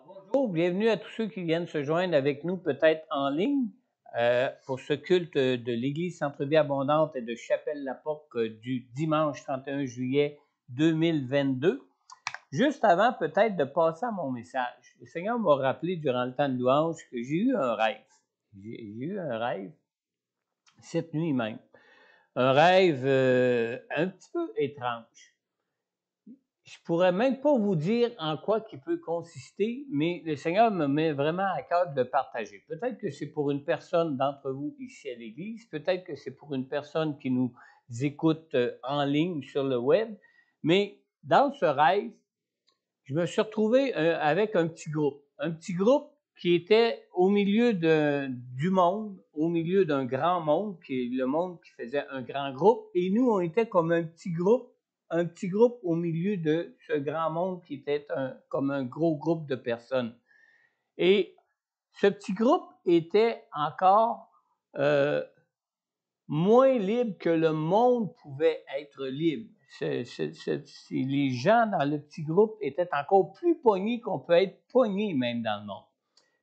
Bonjour, bienvenue à tous ceux qui viennent se joindre avec nous peut-être en ligne pour ce culte de l'Église Centre-Vie Abondante et de Chapelle-la-Porte du dimanche 31 juillet 2022. Juste avant peut-être de passer à mon message, le Seigneur m'a rappelé durant le temps de louange que j'ai eu un rêve. J'ai eu un rêve cette nuit même. Un rêve un petit peu étrange. Je pourrais même pas vous dire en quoi il peut consister, mais le Seigneur me met vraiment à cœur de le partager. Peut-être que c'est pour une personne d'entre vous ici à l'Église, peut-être que c'est pour une personne qui nous écoute en ligne sur le web, mais dans ce rêve, je me suis retrouvé avec un petit groupe qui était au milieu du monde, au milieu d'un grand monde, qui est le monde qui faisait un grand groupe, et nous, on était comme un petit groupe au milieu de ce grand monde qui était comme un gros groupe de personnes. Et ce petit groupe était encore moins libre que le monde pouvait être libre. Les gens dans le petit groupe étaient encore plus pognés qu'on peut être pogné même dans le monde.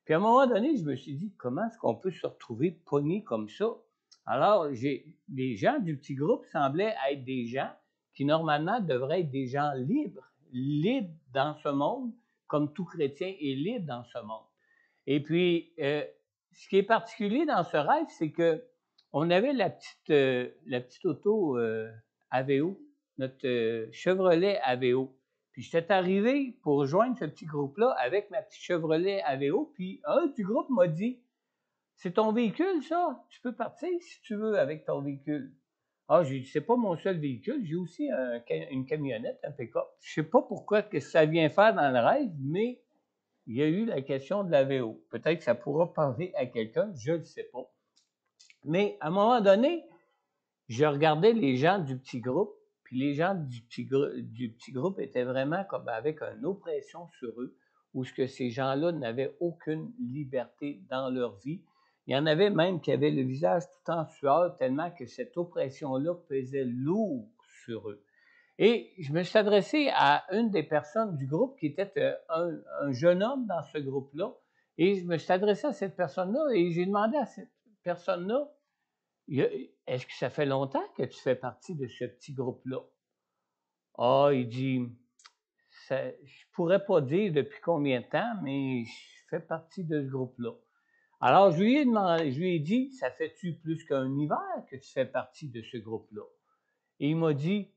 Puis à un moment donné, je me suis dit, comment est-ce qu'on peut se retrouver pogné comme ça? Alors, les gens du petit groupe semblaient être des gens qui normalement devraient être des gens libres dans ce monde, comme tout chrétien est libre dans ce monde. Et puis, ce qui est particulier dans ce rêve, c'est que on avait la petite auto Aveo, notre Chevrolet Aveo. Puis j'étais arrivé pour rejoindre ce petit groupe-là avec ma petite Chevrolet Aveo. Puis un du groupe m'a dit, c'est ton véhicule, ça? Tu peux partir si tu veux avec ton véhicule. Ah, j'ai dit, c'est pas mon seul véhicule, j'ai aussi une camionnette, un pick-up. Je sais pas pourquoi que ça vient faire dans le rêve, mais il y a eu la question de la VO. Peut-être que ça pourra parler à quelqu'un, je ne sais pas. Mais à un moment donné, je regardais les gens du petit groupe, puis les gens du petit groupe étaient vraiment comme avec une oppression sur eux, où ce que ces gens-là n'avaient aucune liberté dans leur vie. Il y en avait même qui avaient le visage tout en sueur, tellement que cette oppression-là pesait lourd sur eux. Et je me suis adressé à une des personnes du groupe qui était un jeune homme dans ce groupe-là. Et je me suis adressé à cette personne-là et j'ai demandé à cette personne-là, est-ce que ça fait longtemps que tu fais partie de ce petit groupe-là? Ah, il dit, je pourrais pas dire depuis combien de temps, mais je fais partie de ce groupe-là. Alors, je lui ai dit, ça fait-tu plus qu'un hiver que tu fais partie de ce groupe-là? Et il m'a dit,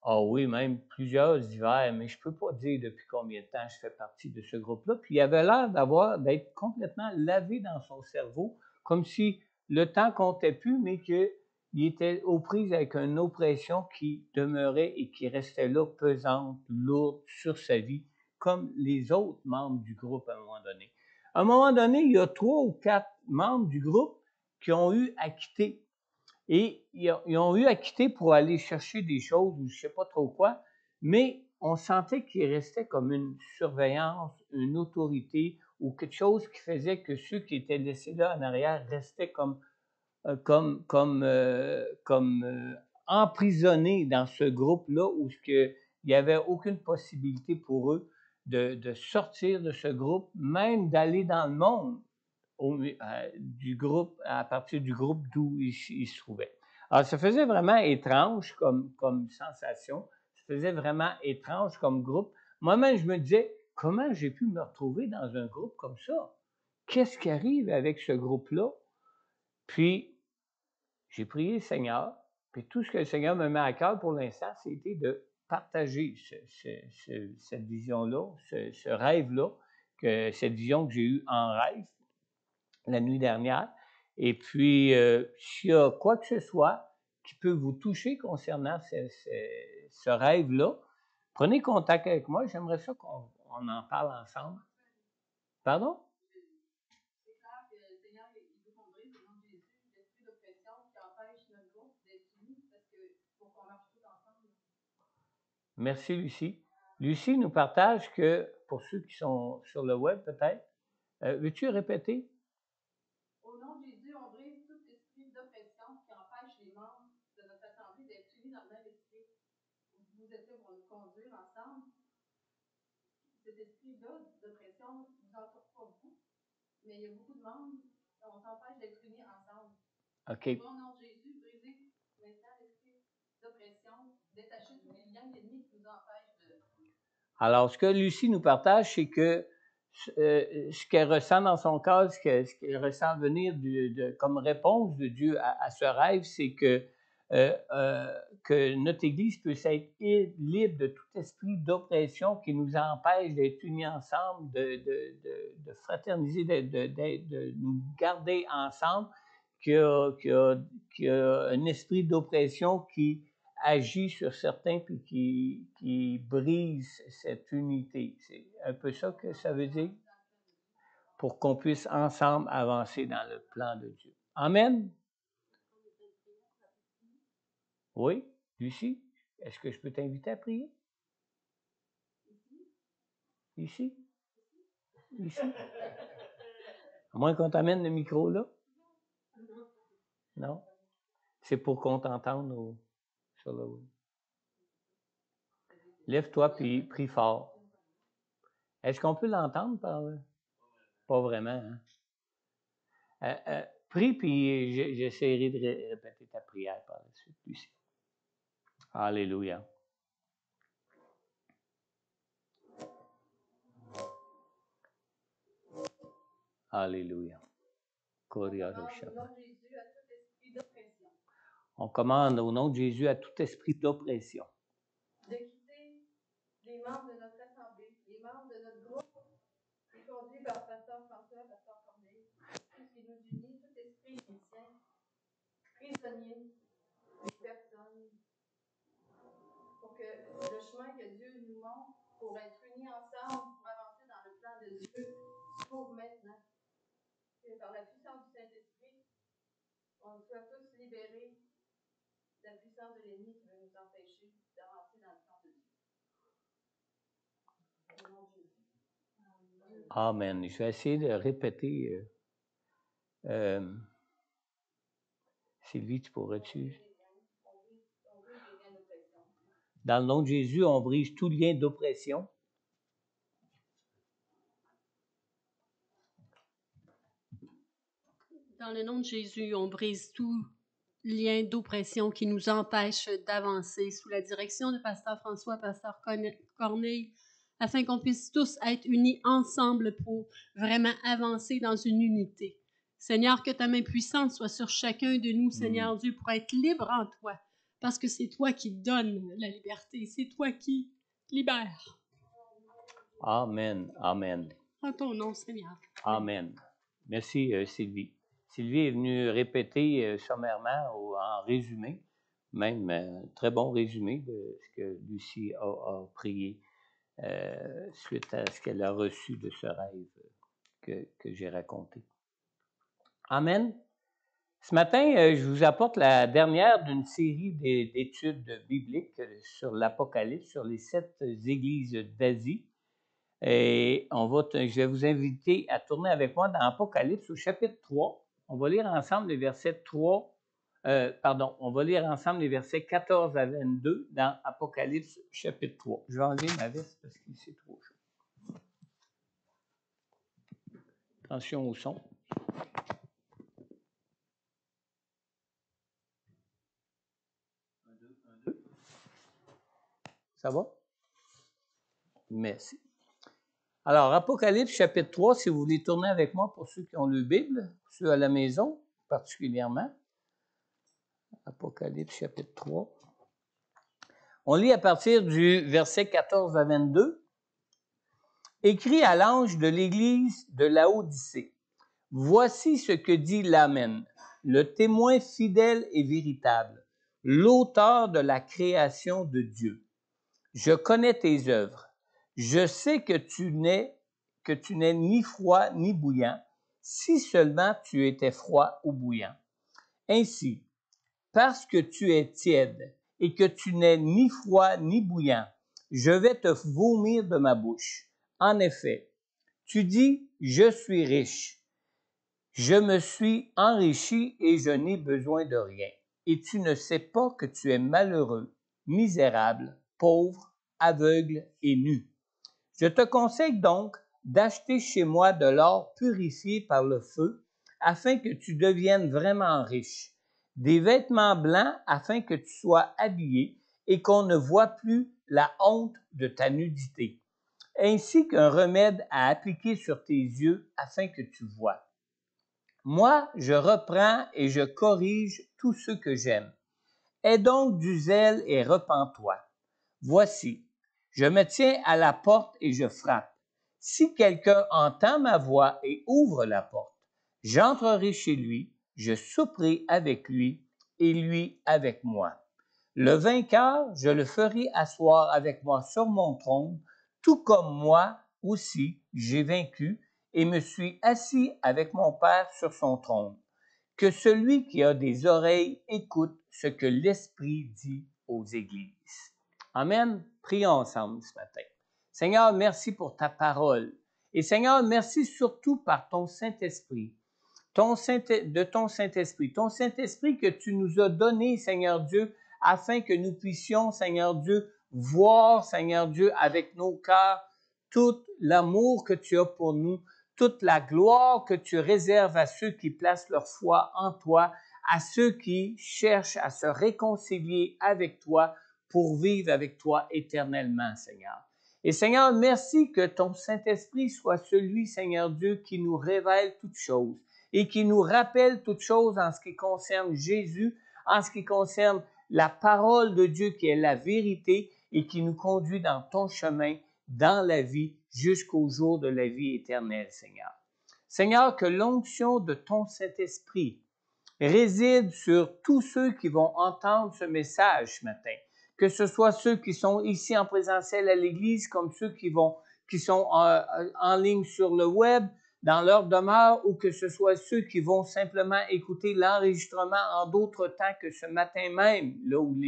ah oui, même plusieurs hivers, mais je peux pas dire depuis combien de temps je fais partie de ce groupe-là. Puis il avait l'air d'être complètement lavé dans son cerveau, comme si le temps comptait plus, mais qu'il était aux prises avec une oppression qui demeurait et qui restait là, pesante, lourde sur sa vie, comme les autres membres du groupe à un moment donné. À un moment donné, il y a 3 ou 4 membres du groupe qui ont eu à quitter. Et ils ont eu à quitter pour aller chercher des choses ou je sais pas trop quoi, mais on sentait qu'il restait comme une surveillance, une autorité ou quelque chose qui faisait que ceux qui étaient laissés là en arrière restaient emprisonnés dans ce groupe-là où il n'y avait aucune possibilité pour eux de sortir de ce groupe, même d'aller dans le monde du groupe, à partir du groupe d'où il se trouvait. Alors, ça faisait vraiment étrange comme sensation. Ça faisait vraiment étrange comme groupe. Moi-même, je me disais, comment j'ai pu me retrouver dans un groupe comme ça? Qu'est-ce qui arrive avec ce groupe-là? Puis, j'ai prié le Seigneur, puis tout ce que le Seigneur me met à cœur pour l'instant, c'était de partager cette vision-là, ce rêve-là, cette vision que j'ai eue en rêve la nuit dernière. Et puis, s'il y a quoi que ce soit qui peut vous toucher concernant ce rêve-là, prenez contact avec moi. J'aimerais ça qu'on en parle ensemble. Pardon? C'est clair que le Seigneur, il veut qu'on brise au nom de Jésus l'esprit d'oppression qui empêche notre groupe d'être unis parce que pour qu'on marche tous ensemble. Merci, Lucie. Lucie nous partage que, pour ceux qui sont sur le web peut-être, veux-tu répéter? Au nom de Jésus, on brise tout esprit d'oppression qui empêche les membres de notre assemblée d'être unis dans le même esprit. Vous êtes là pour nous conduire ensemble. Cet esprits-là d'oppression ne vous entourent pas vous, mais il y a beaucoup de monde, on s'empêche d'être unis ensemble. OK. Au nom de Jésus, brisez maintenant l'esprit d'oppression, détachez tous les liens ennemis qui nous empêchent de... Alors, ce que Lucie nous partage, c'est que ce qu'elle ressent dans son cœur, ce qu'elle ressent venir comme réponse de Dieu à ce rêve, c'est que notre Église peut être libre de tout esprit d'oppression qui nous empêche d'être unis ensemble, de fraterniser, de nous garder ensemble, qu'il y a un esprit d'oppression qui agit sur certains puis qui brise cette unité. C'est un peu ça que ça veut dire? Pour qu'on puisse ensemble avancer dans le plan de Dieu. Amen? Oui, Lucie, est-ce que je peux t'inviter à prier? Ici? Ici? À moins qu'on t'amène le micro là? Non? C'est pour qu'on t'entende sur le web. Lève-toi puis prie fort. Est-ce qu'on peut l'entendre par là? Pas vraiment, hein? Prie, puis j'essaierai de répéter ta prière par la suite, Lucie. Alléluia. Alléluia. On commande au nom de Jésus à tout esprit d'oppression. De quitter les membres de notre assemblée, les membres de notre groupe, qui conduit par Pasteur François, Pasteur Corneille, tout ce qui nous unit, tout esprit chrétien, prisonnier des personnes, pour que le chemin que Dieu nous montre pour être unis ensemble, pour avancer dans le plan de Dieu, s'ouvre maintenant. Que par la puissance du Saint-Esprit, on soit tous libérés de la puissance de l'ennemi qui veut nous empêcher d'avancer dans le plan de Dieu. Au nom de Jésus. Amen. Je vais essayer de répéter. Sylvie, tu pourrais-tu? Dans le nom de Jésus, on brise tout lien d'oppression. Dans le nom de Jésus, on brise tout lien d'oppression qui nous empêche d'avancer sous la direction de Pasteur François, Pasteur Corneille, afin qu'on puisse tous être unis ensemble pour vraiment avancer dans une unité. Seigneur, que ta main puissante soit sur chacun de nous, Seigneur Dieu, pour être libre en toi, parce que c'est toi qui donnes la liberté, c'est toi qui libères. Amen, amen. En ton nom, Seigneur. Amen. Merci, Sylvie. Sylvie est venue répéter sommairement ou en résumé, même un très bon résumé de ce que Lucie a prié suite à ce qu'elle a reçu de ce rêve que j'ai raconté. Amen. Ce matin, je vous apporte la dernière d'une série d'études bibliques sur l'Apocalypse, sur les 7 églises d'Asie. Et je vais vous inviter à tourner avec moi dans Apocalypse au chapitre 3. On va lire ensemble les versets 14 à 22 dans Apocalypse chapitre 3. Je vais enlever ma veste parce qu'il c'est trop chaud. Attention au son. Ça va? Merci. Alors, Apocalypse chapitre 3, si vous voulez tourner avec moi pour ceux qui ont le Bible, ceux à la maison particulièrement. Apocalypse chapitre 3. On lit à partir du verset 14 à 22. Écrit à l'ange de l'église de Laodicée. Voici ce que dit l'Amen, le témoin fidèle et véritable, l'auteur de la création de Dieu. Je connais tes œuvres. Je sais que tu n'es ni froid ni bouillant, si seulement tu étais froid ou bouillant. Ainsi, parce que tu es tiède et que tu n'es ni froid ni bouillant, je vais te vomir de ma bouche. En effet, tu dis, je suis riche, je me suis enrichi et je n'ai besoin de rien. Et tu ne sais pas que tu es malheureux, misérable, pauvre, aveugle et nu. Je te conseille donc d'acheter chez moi de l'or purifié par le feu, afin que tu deviennes vraiment riche, des vêtements blancs afin que tu sois habillé et qu'on ne voie plus la honte de ta nudité, ainsi qu'un remède à appliquer sur tes yeux afin que tu vois. Moi, je reprends et je corrige tous ceux que j'aime. Aie donc du zèle et repens-toi. Voici, je me tiens à la porte et je frappe. Si quelqu'un entend ma voix et ouvre la porte, j'entrerai chez lui, je souperai avec lui et lui avec moi. Le vainqueur, je le ferai asseoir avec moi sur mon trône, tout comme moi aussi j'ai vaincu et me suis assis avec mon Père sur son trône. Que celui qui a des oreilles écoute ce que l'Esprit dit aux églises. Amen. Prions ensemble ce matin. Seigneur, merci pour ta parole. Et Seigneur, merci surtout par ton Saint-Esprit. Ton Saint-Esprit que tu nous as donné, Seigneur Dieu, afin que nous puissions, Seigneur Dieu, voir, Seigneur Dieu, avec nos cœurs, tout l'amour que tu as pour nous, toute la gloire que tu réserves à ceux qui placent leur foi en toi, à ceux qui cherchent à se réconcilier avec toi pour vivre avec toi éternellement, Seigneur. Et Seigneur, merci que ton Saint-Esprit soit celui, Seigneur Dieu, qui nous révèle toutes choses et qui nous rappelle toutes choses en ce qui concerne Jésus, en ce qui concerne la parole de Dieu qui est la vérité et qui nous conduit dans ton chemin, dans la vie, jusqu'au jour de la vie éternelle, Seigneur. Seigneur, que l'onction de ton Saint-Esprit réside sur tous ceux qui vont entendre ce message ce matin, que ce soit ceux qui sont ici en présentiel à l'Église, comme ceux qui sont en ligne sur le web, dans leur demeure, ou que ce soit ceux qui vont simplement écouter l'enregistrement en d'autres temps que ce matin même, là où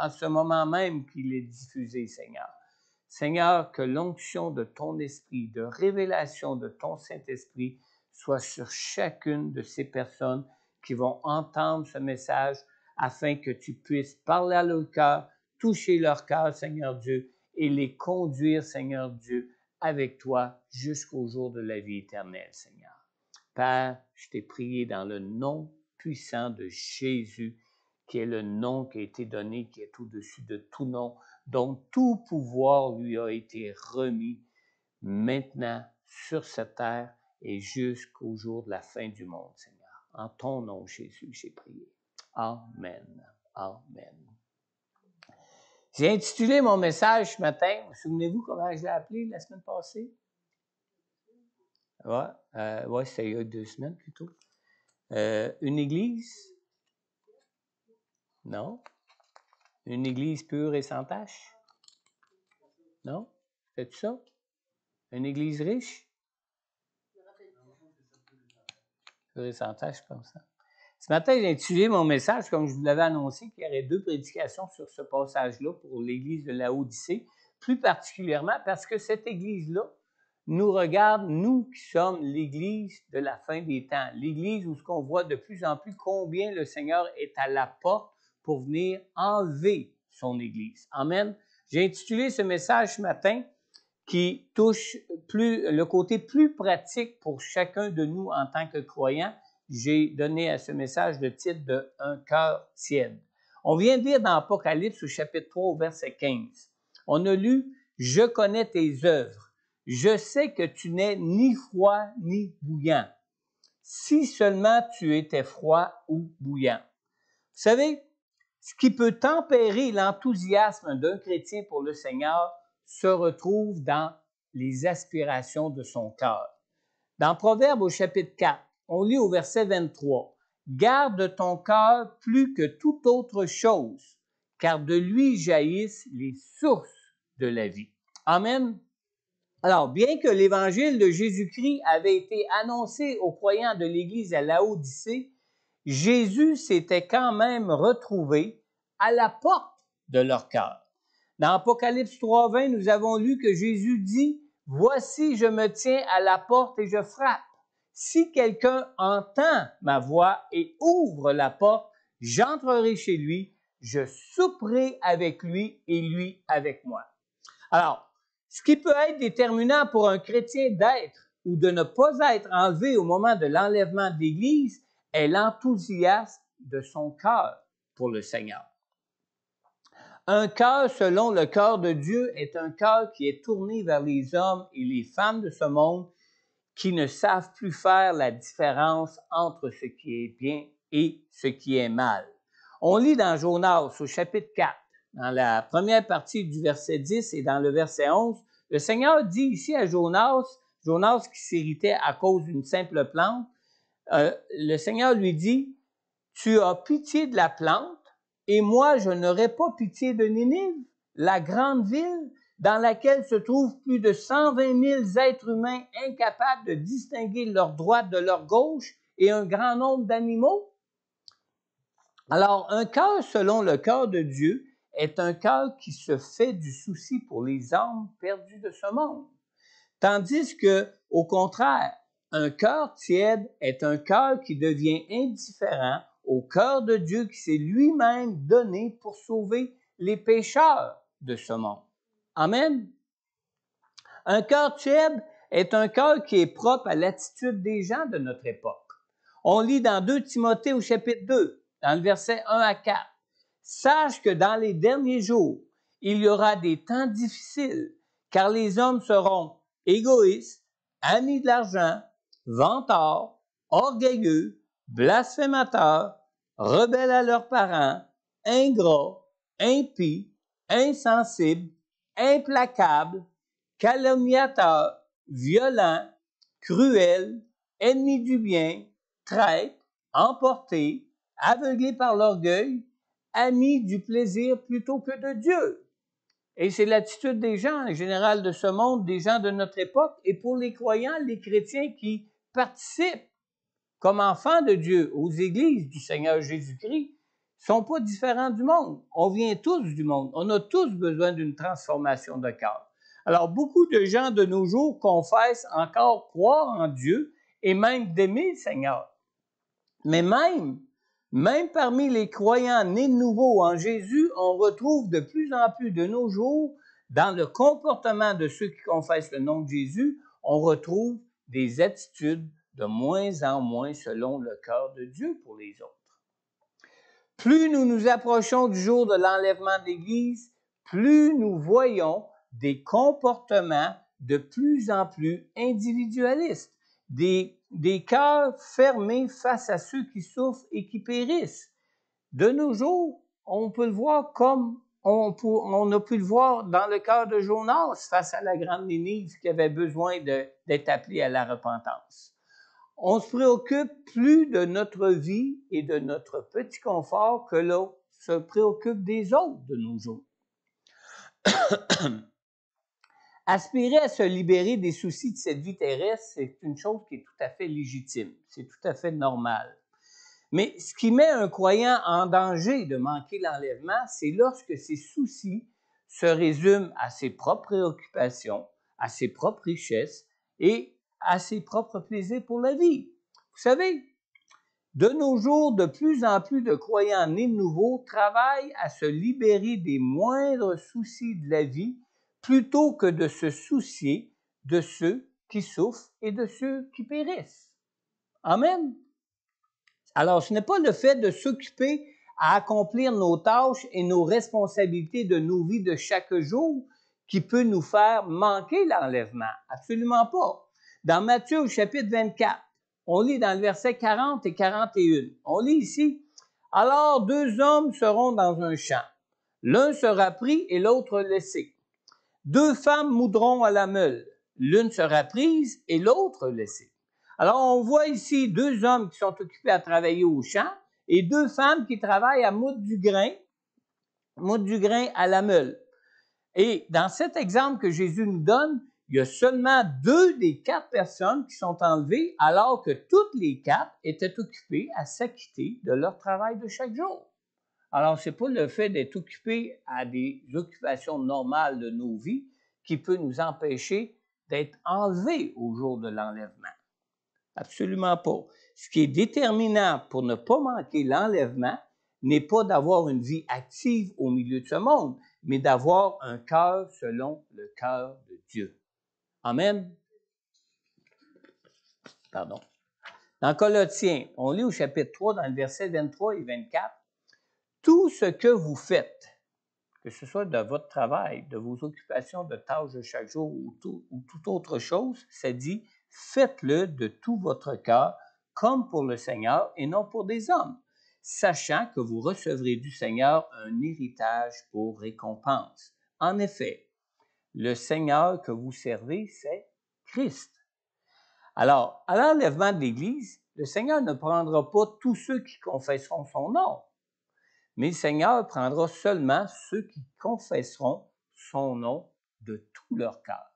en ce moment même qu'il est diffusé, Seigneur. Seigneur, que l'onction de ton esprit, de révélation de ton Saint-Esprit soit sur chacune de ces personnes qui vont entendre ce message afin que tu puisses parler à leur cœur, toucher leur cœur, Seigneur Dieu, et les conduire, Seigneur Dieu, avec toi jusqu'au jour de la vie éternelle, Seigneur. Père, je t'ai prié dans le nom puissant de Jésus, qui est le nom qui a été donné, qui est au-dessus de tout nom, dont tout pouvoir lui a été remis maintenant sur cette terre et jusqu'au jour de la fin du monde, Seigneur. En ton nom, Jésus, j'ai prié. Amen. Amen. J'ai intitulé mon message ce matin, souvenez-vous comment je l'ai appelé la semaine passée? Ouais, c'était il y a 2 semaines plutôt. Une église? Non. Une église pure et sans tache? Non? C'est ça? Une église riche? Pure et sans tache, je pense. Ce matin, j'ai intitulé mon message, comme je vous l'avais annoncé, qu'il y aurait 2 prédications sur ce passage-là pour l'église de Laodicée, plus particulièrement parce que cette église-là nous regarde, nous qui sommes l'église de la fin des temps, l'église où ce qu'on voit de plus en plus combien le Seigneur est à la porte pour venir enlever son église. Amen. J'ai intitulé ce message ce matin qui touche le côté plus pratique pour chacun de nous en tant que croyants. J'ai donné à ce message le titre de « Un cœur tiède ». On vient de lire dans Apocalypse au chapitre 3 au verset 15. On a lu « Je connais tes œuvres. Je sais que tu n'es ni froid ni bouillant. Si seulement tu étais froid ou bouillant. » Vous savez, ce qui peut tempérer l'enthousiasme d'un chrétien pour le Seigneur se retrouve dans les aspirations de son cœur. Dans Proverbe au chapitre 4, on lit au verset 23, « Garde ton cœur plus que toute autre chose, car de lui jaillissent les sources de la vie. » Amen. Alors, bien que l'évangile de Jésus-Christ avait été annoncé aux croyants de l'Église à Laodicée, Jésus s'était quand même retrouvé à la porte de leur cœur. Dans Apocalypse 3:20, nous avons lu que Jésus dit, « Voici, je me tiens à la porte et je frappe. Si quelqu'un entend ma voix et ouvre la porte, j'entrerai chez lui, je souperai avec lui et lui avec moi. » Alors, Ce qui peut être déterminant pour un chrétien d'être ou de ne pas être enlevé au moment de l'enlèvement de l'Église est l'enthousiasme de son cœur pour le Seigneur. Un cœur selon le cœur de Dieu est un cœur qui est tourné vers les hommes et les femmes de ce monde qui ne savent plus faire la différence entre ce qui est bien et ce qui est mal. On lit dans Jonas au chapitre 4, dans la première partie du verset 10 et dans le verset 11, le Seigneur dit ici à Jonas qui s'irritait à cause d'une simple plante, le Seigneur lui dit, « Tu as pitié de la plante, et moi je n'aurai pas pitié de Ninive, la grande ville dans laquelle se trouvent plus de 120 000 êtres humains incapables de distinguer leur droite de leur gauche et un grand nombre d'animaux. » Alors, un cœur selon le cœur de Dieu est un cœur qui se fait du souci pour les âmes perdues de ce monde. Tandis que, au contraire, un cœur tiède est un cœur qui devient indifférent au cœur de Dieu qui s'est lui-même donné pour sauver les pécheurs de ce monde. Amen. Un cœur tiède est un cœur qui est propre à l'attitude des gens de notre époque. On lit dans 2 Timothée au chapitre 2, dans le verset 1 à 4. « Sache que dans les derniers jours, il y aura des temps difficiles, car les hommes seront égoïstes, amis de l'argent, vantards, orgueilleux, blasphémateurs, rebelles à leurs parents, ingrats, impies, insensibles, implacables, calomniateurs, violents, cruels, ennemis du bien, traîtres, emportés, aveuglés par l'orgueil, amis du plaisir plutôt que de Dieu. » Et c'est l'attitude des gens en général de ce monde, des gens de notre époque, et pour les croyants, les chrétiens qui participent comme enfants de Dieu aux églises du Seigneur Jésus-Christ, sont pas différents du monde. On vient tous du monde. On a tous besoin d'une transformation de cœur. Alors, beaucoup de gens de nos jours confessent encore croire en Dieu et même d'aimer le Seigneur. Mais même parmi les croyants nés de nouveau en Jésus, on retrouve de plus en plus de nos jours, dans le comportement de ceux qui confessent le nom de Jésus, on retrouve des attitudes de moins en moins selon le cœur de Dieu pour les autres. Plus nous nous approchons du jour de l'enlèvement de l'Église, plus nous voyons des comportements de plus en plus individualistes, des cœurs fermés face à ceux qui souffrent et qui périssent. De nos jours, on peut le voir comme on a pu le voir dans le cœur de Jonas face à la grande Ninive qui avait besoin d'être appelée à la repentance. On se préoccupe plus de notre vie et de notre petit confort que l'on se préoccupe des autres de nos jours. Aspirer à se libérer des soucis de cette vie terrestre, c'est une chose qui est tout à fait légitime, c'est tout à fait normal. Mais ce qui met un croyant en danger de manquer l'enlèvement, c'est lorsque ses soucis se résument à ses propres préoccupations, à ses propres richesses et à ses propres plaisirs pour la vie. Vous savez, de nos jours, de plus en plus de croyants nés de nouveau travaillent à se libérer des moindres soucis de la vie plutôt que de se soucier de ceux qui souffrent et de ceux qui périssent. Amen. Alors, ce n'est pas le fait de s'occuper à accomplir nos tâches et nos responsabilités de nos vies de chaque jour qui peut nous faire manquer l'enlèvement. Absolument pas. Dans Matthieu au chapitre 24, on lit dans le verset 40 et 41, on lit ici, « Alors 2 hommes seront dans un champ. L'un sera pris et l'autre laissé. 2 femmes moudront à la meule. L'une sera prise et l'autre laissée. » Alors, on voit ici 2 hommes qui sont occupés à travailler au champ et 2 femmes qui travaillent à moudre du grain à la meule. Et dans cet exemple que Jésus nous donne, il y a seulement 2 des 4 personnes qui sont enlevées, alors que toutes les 4 étaient occupées à s'acquitter de leur travail de chaque jour. Alors, ce n'est pas le fait d'être occupé à des occupations normales de nos vies qui peut nous empêcher d'être enlevés au jour de l'enlèvement. Absolument pas. Ce qui est déterminant pour ne pas manquer l'enlèvement n'est pas d'avoir une vie active au milieu de ce monde. mais d'avoir un cœur selon le cœur de Dieu. Amen. Pardon. Dans Colossiens, on lit au chapitre 3, dans le verset 23 et 24, « Tout ce que vous faites, que ce soit de votre travail, de vos occupations, de tâches de chaque jour ou toute autre chose, ça dit, faites-le de tout votre cœur, comme pour le Seigneur et non pour des hommes, sachant que vous recevrez du Seigneur un héritage pour récompense. En effet, le Seigneur que vous servez, c'est Christ. » Alors, à l'enlèvement de l'Église, le Seigneur ne prendra pas tous ceux qui confesseront son nom, mais le Seigneur prendra seulement ceux qui confesseront son nom de tout leur cœur.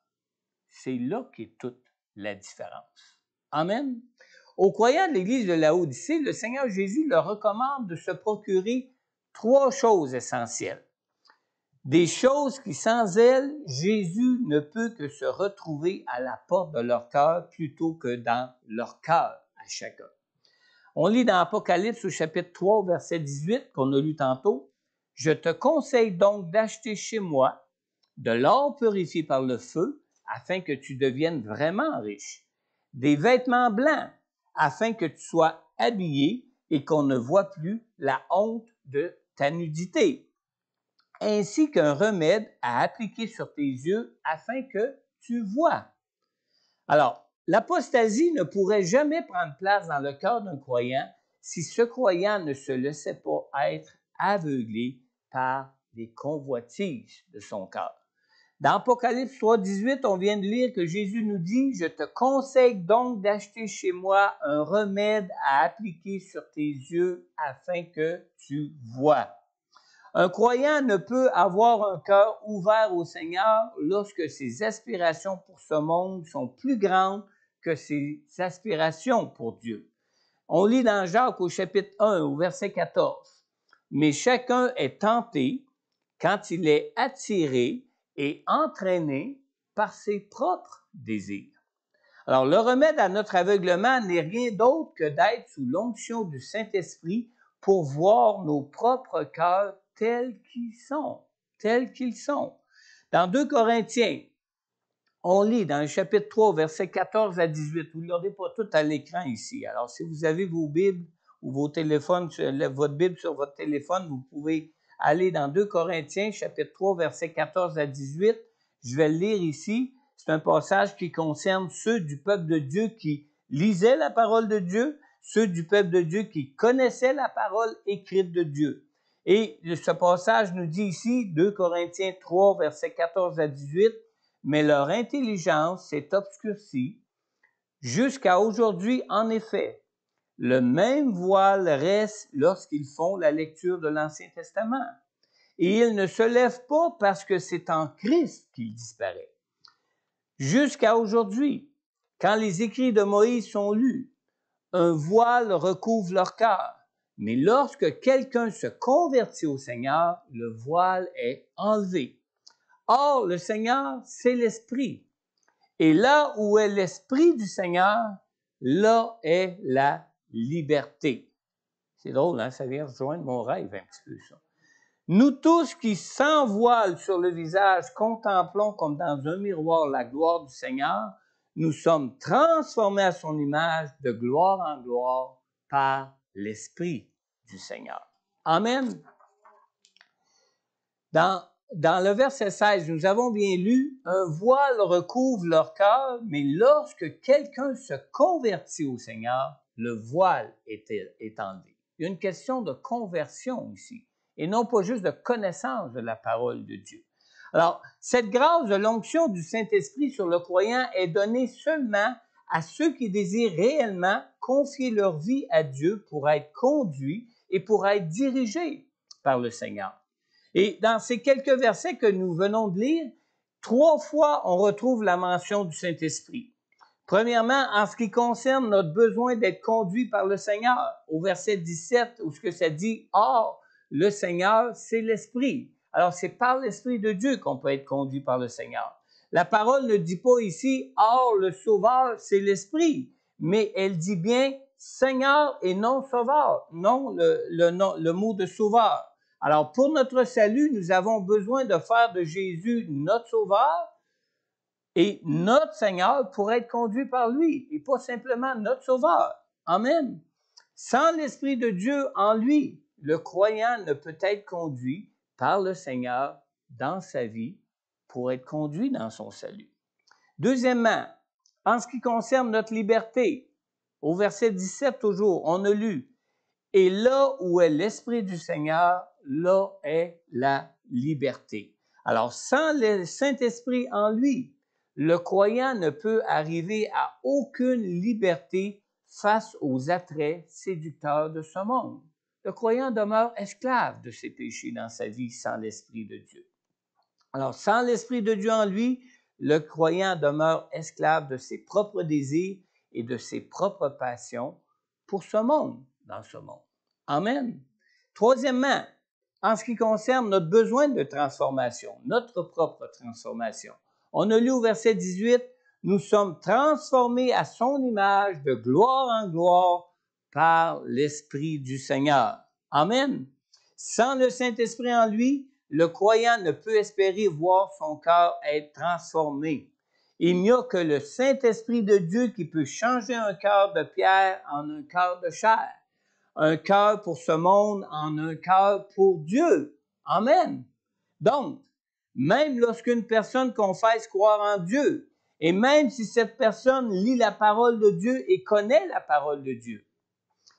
C'est là qu'est toute la différence. Amen. Aux croyants de l'Église de Laodicée, le Seigneur Jésus leur recommande de se procurer 3 choses essentielles. Des choses qui, sans elles, Jésus ne peut que se retrouver à la porte de leur cœur plutôt que dans leur cœur à chacun. On lit dans Apocalypse au chapitre 3, verset 18, qu'on a lu tantôt, « Je te conseille donc d'acheter chez moi de l'or purifié par le feu, afin que tu deviennes vraiment riche, des vêtements blancs, afin que tu sois habillé et qu'on ne voit plus la honte de ta nudité, ainsi qu'un remède à appliquer sur tes yeux afin que tu vois. » Alors, l'apostasie ne pourrait jamais prendre place dans le cœur d'un croyant si ce croyant ne se laissait pas être aveuglé par les convoitises de son cœur. Dans Apocalypse 3, 18, on vient de lire que Jésus nous dit « Je te conseille donc d'acheter chez moi un remède à appliquer sur tes yeux afin que tu vois. » Un croyant ne peut avoir un cœur ouvert au Seigneur lorsque ses aspirations pour ce monde sont plus grandes que ses aspirations pour Dieu. On lit dans Jacques au chapitre 1, au verset 14. « Mais chacun est tenté quand il est attiré et entraîné par ses propres désirs. » Alors, le remède à notre aveuglement n'est rien d'autre que d'être sous l'onction du Saint-Esprit pour voir nos propres cœurs tels qu'ils sont. Dans 2 Corinthiens, on lit dans le chapitre 3, versets 14 à 18. Vous ne l'aurez pas tout à l'écran ici. Alors, si vous avez vos Bibles ou vos téléphones, votre Bible sur votre téléphone, vous pouvez aller dans 2 Corinthiens, chapitre 3, versets 14 à 18. Je vais le lire ici. C'est un passage qui concerne ceux du peuple de Dieu qui lisaient la parole de Dieu, ceux du peuple de Dieu qui connaissaient la parole écrite de Dieu. Et ce passage nous dit ici, 2 Corinthiens 3, versets 14 à 18, « Mais leur intelligence s'est obscurcie. Jusqu'à aujourd'hui, en effet, le même voile reste lorsqu'ils font la lecture de l'Ancien Testament. Et il ne se lève pas parce que c'est en Christ qu'il disparaît. Jusqu'à aujourd'hui, quand les écrits de Moïse sont lus, un voile recouvre leur cœur. Mais lorsque quelqu'un se convertit au Seigneur, le voile est enlevé. Or, le Seigneur, c'est l'Esprit. Et là où est l'Esprit du Seigneur, là est la liberté. » C'est drôle, hein? Ça vient rejoindre mon rêve un petit peu, ça. « Nous tous qui sans voile sur le visage contemplons comme dans un miroir la gloire du Seigneur, nous sommes transformés à son image de gloire en gloire par l'Esprit du Seigneur. » Amen. Dans le verset 16, nous avons bien lu, « Un voile recouvre leur cœur, mais lorsque quelqu'un se convertit au Seigneur, le voile est enlevé. » Il y a une question de conversion ici, et non pas juste de connaissance de la parole de Dieu. Alors, cette grâce de l'onction du Saint-Esprit sur le croyant est donnée seulement à ceux qui désirent réellement confier leur vie à Dieu pour être conduits et pour être dirigés par le Seigneur. Et dans ces quelques versets que nous venons de lire, 3 fois on retrouve la mention du Saint-Esprit. Premièrement, en ce qui concerne notre besoin d'être conduit par le Seigneur, au verset 17, où ce que ça dit « Or, le Seigneur, c'est l'Esprit ». Alors, c'est par l'Esprit de Dieu qu'on peut être conduit par le Seigneur. La parole ne dit pas ici « Or, le Sauveur, c'est l'Esprit », mais elle dit bien « Seigneur » et non « Sauveur », non le mot de « Sauveur ». Alors, pour notre salut, nous avons besoin de faire de Jésus notre Sauveur et notre Seigneur pour être conduit par lui, et pas simplement notre Sauveur. Amen. Sans l'Esprit de Dieu en lui, le croyant ne peut être conduit par le Seigneur dans sa vie pour être conduit dans son salut. Deuxièmement, en ce qui concerne notre liberté, au verset 17 toujours, on a lu « Et là où est l'Esprit du Seigneur, là est la liberté. » Alors, sans le Saint-Esprit en lui, le croyant ne peut arriver à aucune liberté face aux attraits séducteurs de ce monde. Le croyant demeure esclave de ses péchés dans sa vie sans l'Esprit de Dieu. Alors, sans l'Esprit de Dieu en lui, le croyant demeure esclave de ses propres désirs et de ses propres passions pour ce monde, dans ce monde. Amen. Troisièmement, en ce qui concerne notre besoin de transformation, notre propre transformation, on a lu au verset 18, « Nous sommes transformés à son image de gloire en gloire par l'Esprit du Seigneur. » Amen. Sans le Saint-Esprit en lui, le croyant ne peut espérer voir son cœur être transformé. Il n'y a que le Saint-Esprit de Dieu qui peut changer un cœur de pierre en un cœur de chair, un cœur pour ce monde en un cœur pour Dieu. Amen. Donc, même lorsqu'une personne confesse croire en Dieu, et même si cette personne lit la parole de Dieu et connaît la parole de Dieu,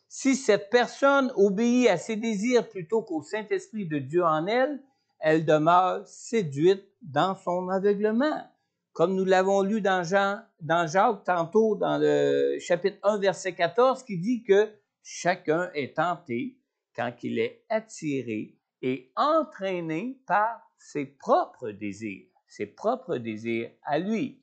si cette personne obéit à ses désirs plutôt qu'au Saint-Esprit de Dieu en elle, elle demeure séduite dans son aveuglement. Comme nous l'avons lu dans Jacques tantôt, dans le chapitre 1, verset 14, qui dit que chacun est tenté quand il est attiré et entraîné par ses propres désirs à lui.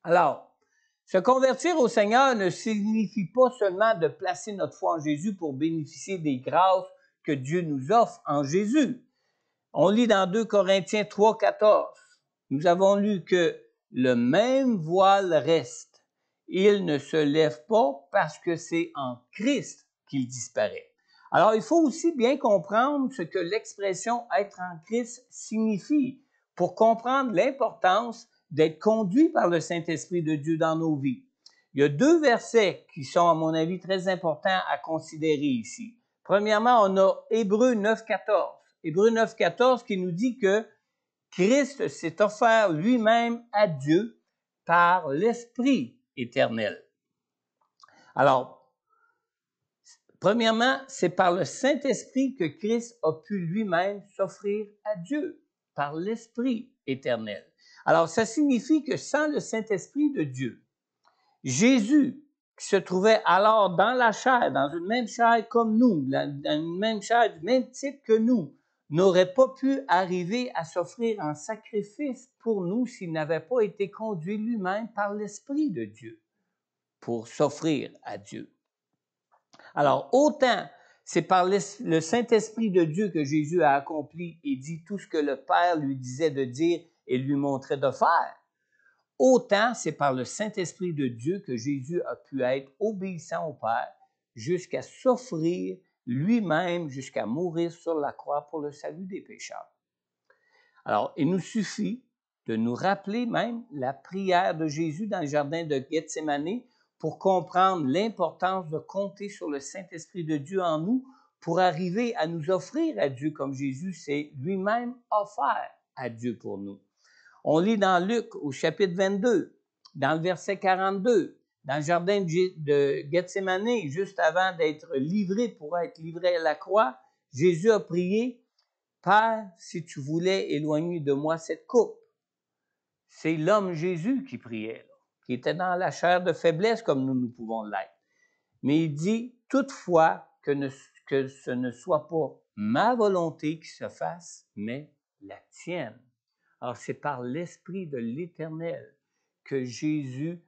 Alors, se convertir au Seigneur ne signifie pas seulement de placer notre foi en Jésus pour bénéficier des grâces que Dieu nous offre en Jésus. On lit dans 2 Corinthiens 3, 14. Nous avons lu que le même voile reste. Il ne se lève pas parce que c'est en Christ qu'il disparaît. Alors, il faut aussi bien comprendre ce que l'expression « être en Christ » signifie pour comprendre l'importance d'être conduit par le Saint-Esprit de Dieu dans nos vies. Il y a 2 versets qui sont, à mon avis, très importants à considérer ici. Premièrement, on a Hébreux 9, 14. Hébreux 9, 14 qui nous dit que Christ s'est offert lui-même à Dieu par l'Esprit éternel. Alors, premièrement, c'est par le Saint-Esprit que Christ a pu lui-même s'offrir à Dieu, par l'Esprit éternel. Alors, ça signifie que sans le Saint-Esprit de Dieu, Jésus, qui se trouvait alors dans la chair, dans une même chair comme nous, dans une même chair du même type que nous, n'aurait pas pu arriver à s'offrir en sacrifice pour nous s'il n'avait pas été conduit lui-même par l'Esprit de Dieu pour s'offrir à Dieu. Alors, autant c'est par le Saint-Esprit de Dieu que Jésus a accompli et dit tout ce que le Père lui disait de dire et lui montrait de faire, autant c'est par le Saint-Esprit de Dieu que Jésus a pu être obéissant au Père jusqu'à s'offrir lui-même, jusqu'à mourir sur la croix pour le salut des pécheurs. Alors, il nous suffit de nous rappeler même la prière de Jésus dans le jardin de Gethsémani pour comprendre l'importance de compter sur le Saint-Esprit de Dieu en nous pour arriver à nous offrir à Dieu comme Jésus s'est lui-même offert à Dieu pour nous. On lit dans Luc au chapitre 22, dans le verset 42, dans le jardin de Gethsémani, juste avant d'être livré pour être livré à la croix, Jésus a prié « Père, si tu voulais éloigner de moi cette coupe. » C'est l'homme Jésus qui priait, là, qui était dans la chair de faiblesse comme nous pouvons l'être. Mais il dit « Toutefois que ce ne soit pas ma volonté qui se fasse, mais la tienne. » Alors, c'est par l'Esprit de l'Éternel que Jésus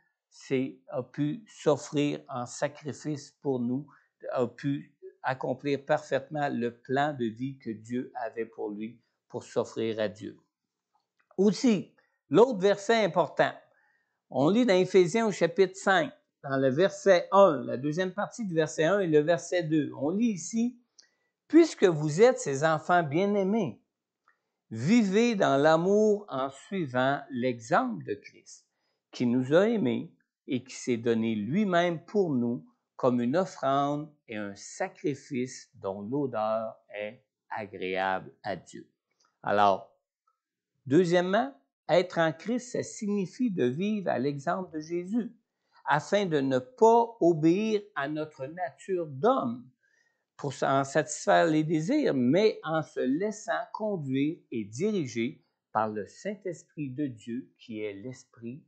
a pu s'offrir en sacrifice pour nous, a pu accomplir parfaitement le plan de vie que Dieu avait pour lui, pour s'offrir à Dieu. Aussi, l'autre verset important, on lit dans Éphésiens au chapitre 5, dans le verset 1, la deuxième partie du verset 1 et le verset 2. On lit ici, Puisque vous êtes ses enfants bien-aimés, vivez dans l'amour en suivant l'exemple de Christ, qui nous a aimés et qui s'est donné lui-même pour nous comme une offrande et un sacrifice dont l'odeur est agréable à Dieu. Alors, deuxièmement, être en Christ, ça signifie de vivre à l'exemple de Jésus, afin de ne pas obéir à notre nature d'homme pour en satisfaire les désirs, mais en se laissant conduire et diriger par le Saint-Esprit de Dieu, qui est l'Esprit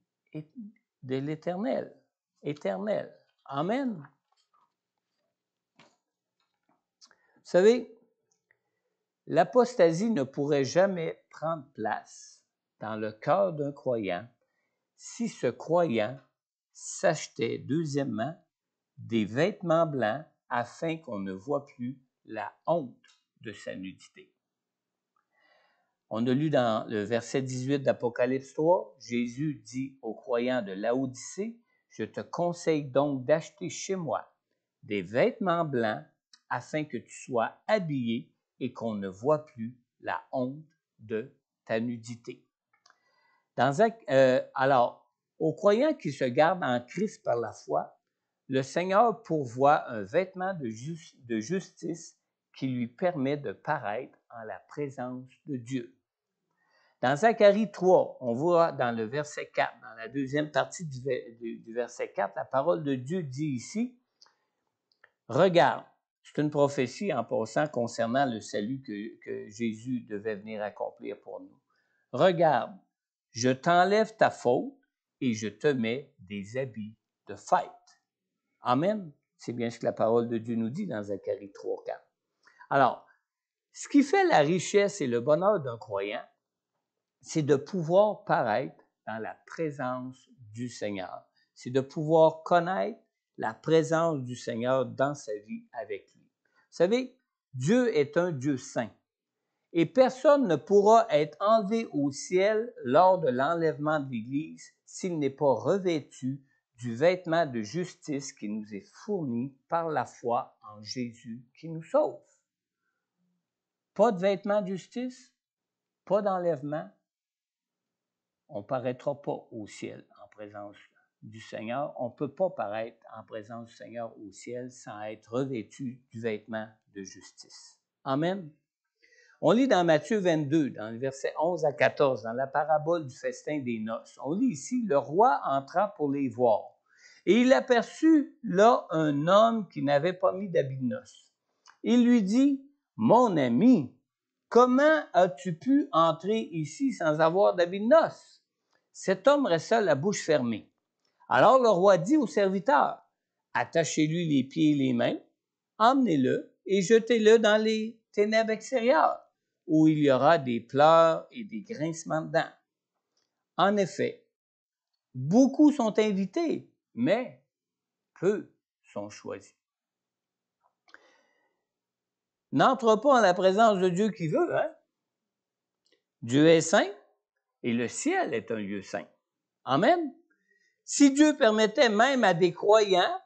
de l'Éternel, éternel. Amen. Vous savez, l'apostasie ne pourrait jamais prendre place dans le cœur d'un croyant si ce croyant s'achetait, deuxièmement, des vêtements blancs afin qu'on ne voie plus la honte de sa nudité. On a lu dans le verset 18 d'Apocalypse 3, Jésus dit aux croyants de Laodicée, « Je te conseille donc d'acheter chez moi des vêtements blancs afin que tu sois habillé et qu'on ne voie plus la honte de ta nudité. » Alors, aux croyants qui se gardent en Christ par la foi, le Seigneur pourvoit un vêtement de justice qui lui permet de paraître en la présence de Dieu. Dans Zacharie 3, on voit dans le verset 4, dans la deuxième partie du verset 4, la parole de Dieu dit ici, « Regarde, c'est une prophétie en passant concernant le salut que Jésus devait venir accomplir pour nous. Regarde, je t'enlève ta faute et je te mets des habits de fête. » Amen. C'est bien ce que la parole de Dieu nous dit dans Zacharie 3, 4. Alors, ce qui fait la richesse et le bonheur d'un croyant, c'est de pouvoir paraître dans la présence du Seigneur. C'est de pouvoir connaître la présence du Seigneur dans sa vie avec lui. Vous savez, Dieu est un Dieu saint et personne ne pourra être enlevé au ciel lors de l'enlèvement de l'Église s'il n'est pas revêtu du vêtement de justice qui nous est fourni par la foi en Jésus qui nous sauve. Pas de vêtement de justice, pas d'enlèvement, on ne paraîtra pas au ciel en présence du Seigneur. On ne peut pas paraître en présence du Seigneur au ciel sans être revêtu du vêtement de justice. Amen. On lit dans Matthieu 22, dans le verset 11 à 14, dans la parabole du festin des noces. On lit ici, « Le roi entra pour les voir, et il aperçut là un homme qui n'avait pas mis d'habit de noces. Il lui dit, « Mon ami, comment as-tu pu entrer ici sans avoir d'habit de noces? » Cet homme resta la bouche fermée. Alors le roi dit au serviteur, « Attachez-lui les pieds et les mains, emmenez-le et jetez-le dans les ténèbres extérieures, où il y aura des pleurs et des grincements de dents. » En effet, beaucoup sont invités, mais peu sont choisis. N'entre pas en la présence de Dieu qui veut, hein? Dieu est saint et le ciel est un lieu saint. Amen. Si Dieu permettait même à des croyants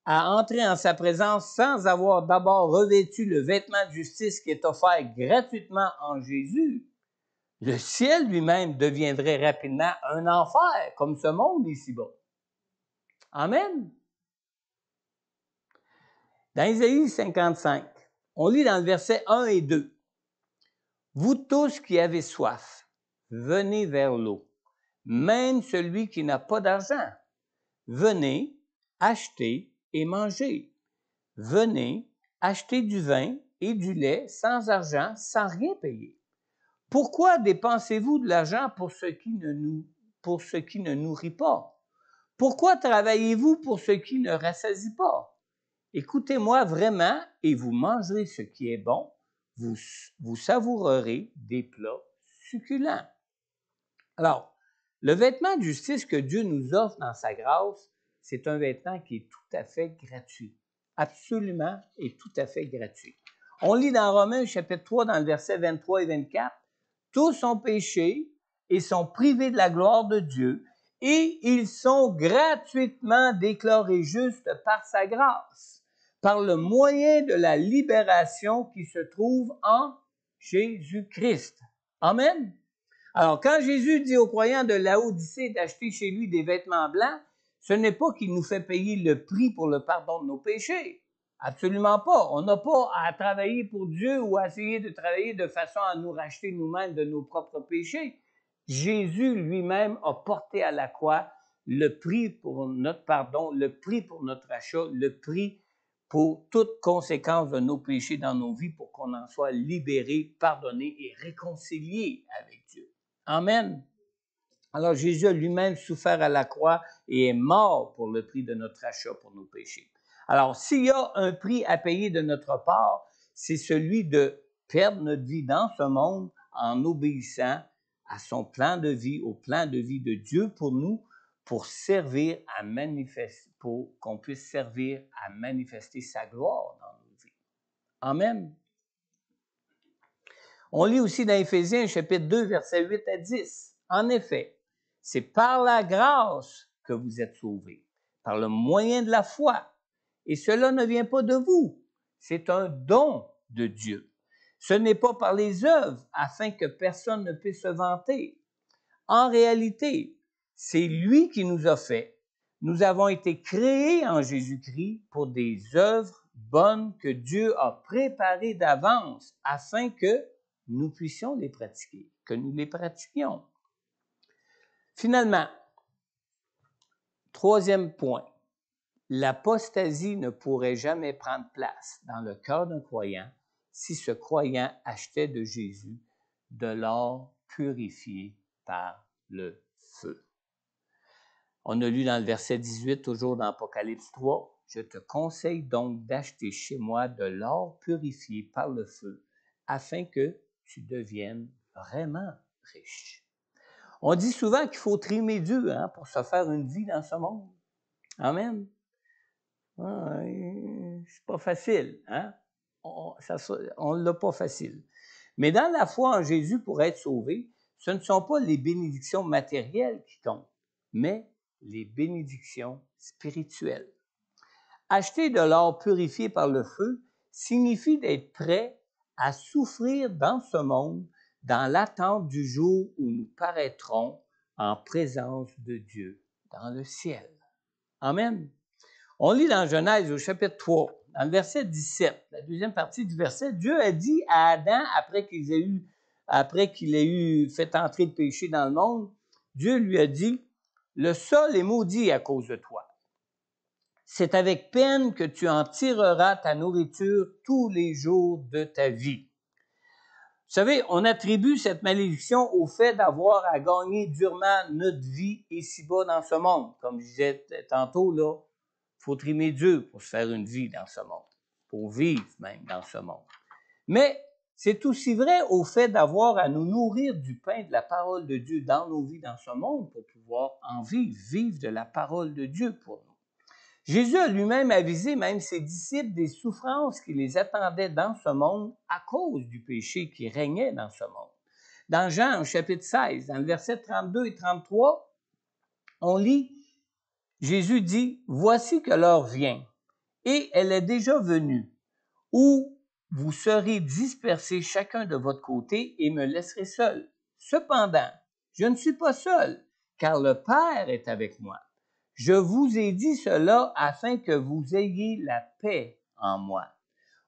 à entrer en sa présence sans avoir d'abord revêtu le vêtement de justice qui est offert gratuitement en Jésus, le ciel lui-même deviendrait rapidement un enfer, comme ce monde ici-bas. Amen. Dans Isaïe 55, on lit dans le verset 1 et 2. « Vous tous qui avez soif, venez vers l'eau, même celui qui n'a pas d'argent. Venez, achetez et mangez. Venez, achetez du vin et du lait sans argent, sans rien payer. Pourquoi dépensez-vous de l'argent pour ce qui ne nourrit pas? Pourquoi travaillez-vous pour ce qui ne rassasie pas? Écoutez-moi vraiment et vous mangerez ce qui est bon. Vous savourerez des plats succulents. » Alors, le vêtement de justice que Dieu nous offre dans sa grâce, c'est un vêtement qui est tout à fait gratuit. Absolument et tout à fait gratuit. On lit dans Romains chapitre 3, dans le verset 23 et 24, « Tous ont péché et sont privés de la gloire de Dieu, et ils sont gratuitement déclarés justes par sa grâce, par le moyen de la libération qui se trouve en Jésus-Christ. Amen. Alors, quand Jésus dit aux croyants de Laodicée d'acheter chez lui des vêtements blancs, ce n'est pas qu'il nous fait payer le prix pour le pardon de nos péchés. Absolument pas. On n'a pas à travailler pour Dieu ou à essayer de travailler de façon à nous racheter nous-mêmes de nos propres péchés. Jésus lui-même a porté à la croix le prix pour notre pardon, le prix pour notre achat, le prix pour toute conséquence de nos péchés dans nos vies pour qu'on en soit libéré, pardonné et réconcilié avec Dieu. Amen. Alors Jésus a lui-même souffert à la croix et est mort pour le prix de notre achat pour nos péchés. Alors s'il y a un prix à payer de notre part, c'est celui de perdre notre vie dans ce monde en obéissant à son plan de vie, au plan de vie de Dieu pour nous, pour servir à manifester, pour qu'on puisse servir à manifester sa gloire dans nos vies. Amen. On lit aussi dans Éphésiens, chapitre 2, versets 8 à 10. En effet, c'est par la grâce que vous êtes sauvés, par le moyen de la foi. Et cela ne vient pas de vous, c'est un don de Dieu. Ce n'est pas par les œuvres, afin que personne ne puisse se vanter. En réalité, c'est lui qui nous a fait. Nous avons été créés en Jésus-Christ pour des œuvres bonnes que Dieu a préparées d'avance, afin que nous puissions les pratiquer, que nous les pratiquions. Finalement, troisième point, l'apostasie ne pourrait jamais prendre place dans le cœur d'un croyant si ce croyant achetait de Jésus de l'or purifié par le feu. On a lu dans le verset 18, toujours dans Apocalypse 3, « Je te conseille donc d'acheter chez moi de l'or purifié par le feu, afin que tu deviennes vraiment riche. » On dit souvent qu'il faut trimer Dieu pour se faire une vie dans ce monde. Amen. C'est pas facile. On ne l'a pas facile. Mais dans la foi en Jésus pour être sauvé, ce ne sont pas les bénédictions matérielles qui comptent, mais les bénédictions spirituelles. Acheter de l'or purifié par le feu signifie d'être prêt à souffrir dans ce monde dans l'attente du jour où nous paraîtrons en présence de Dieu dans le ciel. Amen. On lit dans Genèse au chapitre 3, dans le verset 17, la deuxième partie du verset, Dieu a dit à Adam, après qu'il ait eu fait entrer le péché dans le monde, Dieu lui a dit, « Le sol est maudit à cause de toi. C'est avec peine que tu en tireras ta nourriture tous les jours de ta vie. » Vous savez, on attribue cette malédiction au fait d'avoir à gagner durement notre vie ici-bas dans ce monde. Comme je disais tantôt, là, il faut trimer Dieu pour se faire une vie dans ce monde, pour vivre même dans ce monde. Mais c'est aussi vrai au fait d'avoir à nous nourrir du pain de la parole de Dieu dans nos vies dans ce monde pour pouvoir en vivre de la parole de Dieu pour nous. Jésus a lui-même avisé même ses disciples des souffrances qui les attendaient dans ce monde à cause du péché qui régnait dans ce monde. Dans Jean, au chapitre 16, dans le verset 32 et 33, on lit, Jésus dit, « Voici que l'heure vient, et elle est déjà venue, où vous serez dispersés chacun de votre côté et me laisserez seul. Cependant, je ne suis pas seul, car le Père est avec moi. Je vous ai dit cela afin que vous ayez la paix en moi.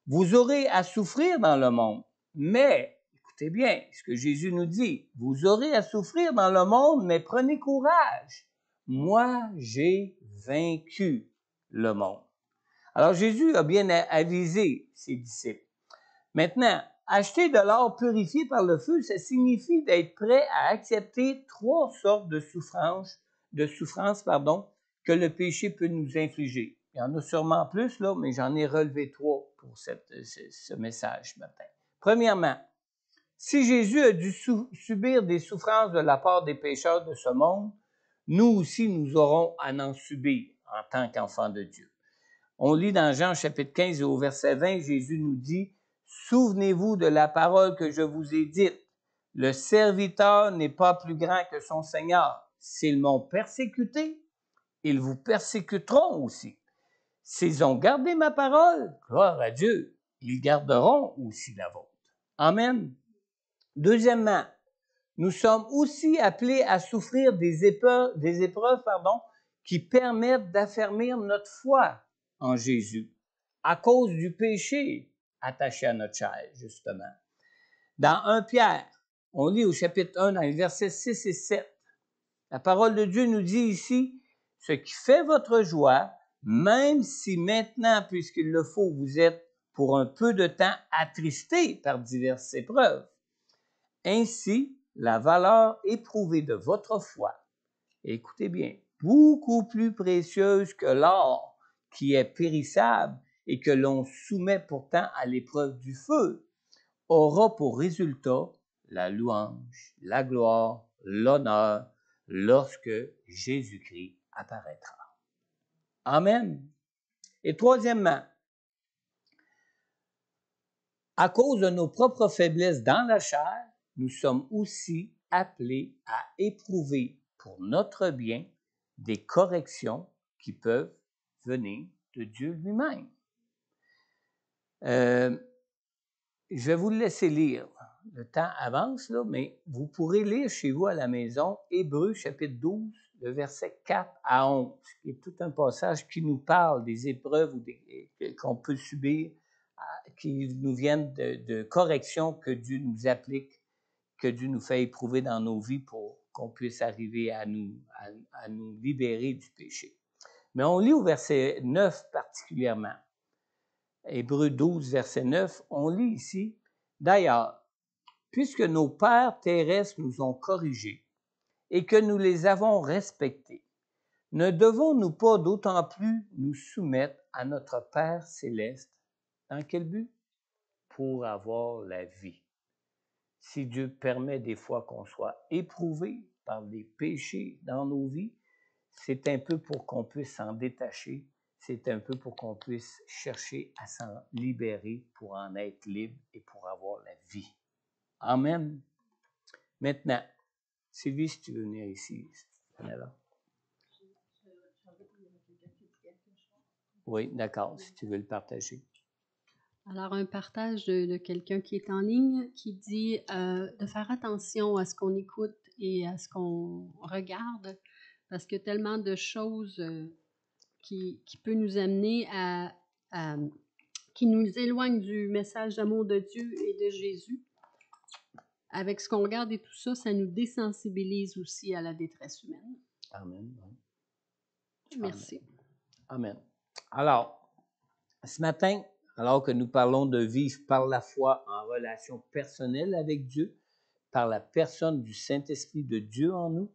Vous aurez à souffrir dans le monde, mais, écoutez bien ce que Jésus nous dit, vous aurez à souffrir dans le monde, mais prenez courage. Moi, j'ai vaincu le monde. » Alors Jésus a bien avisé ses disciples. Maintenant, acheter de l'or purifié par le feu, ça signifie d'être prêt à accepter trois sortes de souffrances, que le péché peut nous infliger. Il y en a sûrement plus, là, mais j'en ai relevé trois pour ce message ce matin. Premièrement, si Jésus a dû subir des souffrances de la part des pécheurs de ce monde, nous aussi, nous aurons à en subir en tant qu'enfants de Dieu. On lit dans Jean chapitre 15 et au verset 20, Jésus nous dit, « Souvenez-vous de la parole que je vous ai dite. Le serviteur n'est pas plus grand que son Seigneur. S'ils m'ont persécuté, ils vous persécuteront aussi. S'ils ont gardé ma parole, gloire à Dieu, ils garderont aussi la vôtre. Amen. Deuxièmement, nous sommes aussi appelés à souffrir des épreuves qui permettent d'affermir notre foi en Jésus à cause du péché attaché à notre chair, justement. Dans 1 Pierre, on lit au chapitre 1, dans les versets 6 et 7, la parole de Dieu nous dit ici, « Ce qui fait votre joie, même si maintenant, puisqu'il le faut, vous êtes pour un peu de temps attristés par diverses épreuves. Ainsi, la valeur éprouvée de votre foi, écoutez bien, beaucoup plus précieuse que l'or qui est périssable et que l'on soumet pourtant à l'épreuve du feu, aura pour résultat la louange, la gloire, l'honneur lorsque Jésus-Christ apparaîtra. » Amen. Et troisièmement, à cause de nos propres faiblesses dans la chair, nous sommes aussi appelés à éprouver pour notre bien des corrections qui peuvent venir de Dieu lui-même. Je vais vous le laisser lire. Le temps avance, là, mais vous pourrez lire chez vous à la maison Hébreux chapitre 12, le verset 4 à 11, qui est tout un passage qui nous parle des épreuves qu'on peut subir, qui nous viennent de corrections que Dieu nous applique, que Dieu nous fait éprouver dans nos vies pour qu'on puisse arriver à nous libérer du péché. Mais on lit au verset 9 particulièrement. Hébreux 12, verset 9, on lit ici, « D'ailleurs, puisque nos pères terrestres nous ont corrigés et que nous les avons respectés, ne devons-nous pas d'autant plus nous soumettre à notre Père céleste? Dans quel but? Pour avoir la vie. » Si Dieu permet des fois qu'on soit éprouvé par des péchés dans nos vies, c'est un peu pour qu'on puisse s'en détacher, c'est un peu pour qu'on puisse chercher à s'en libérer pour en être libre et pour avoir la vie. Amen. Maintenant, Sylvie, si tu veux venir ici, là. Oui, d'accord, si tu veux le partager. Alors, un partage de quelqu'un qui est en ligne qui dit de faire attention à ce qu'on écoute et à ce qu'on regarde, parce qu'il y a tellement de choses qui peut nous amener qui nous éloignent du message d'amour de Dieu et de Jésus. Avec ce qu'on regarde et tout ça, ça nous désensibilise aussi à la détresse humaine. Amen. Merci. Amen. Alors, ce matin, alors que nous parlons de vivre par la foi en relation personnelle avec Dieu, par la personne du Saint-Esprit de Dieu en nous,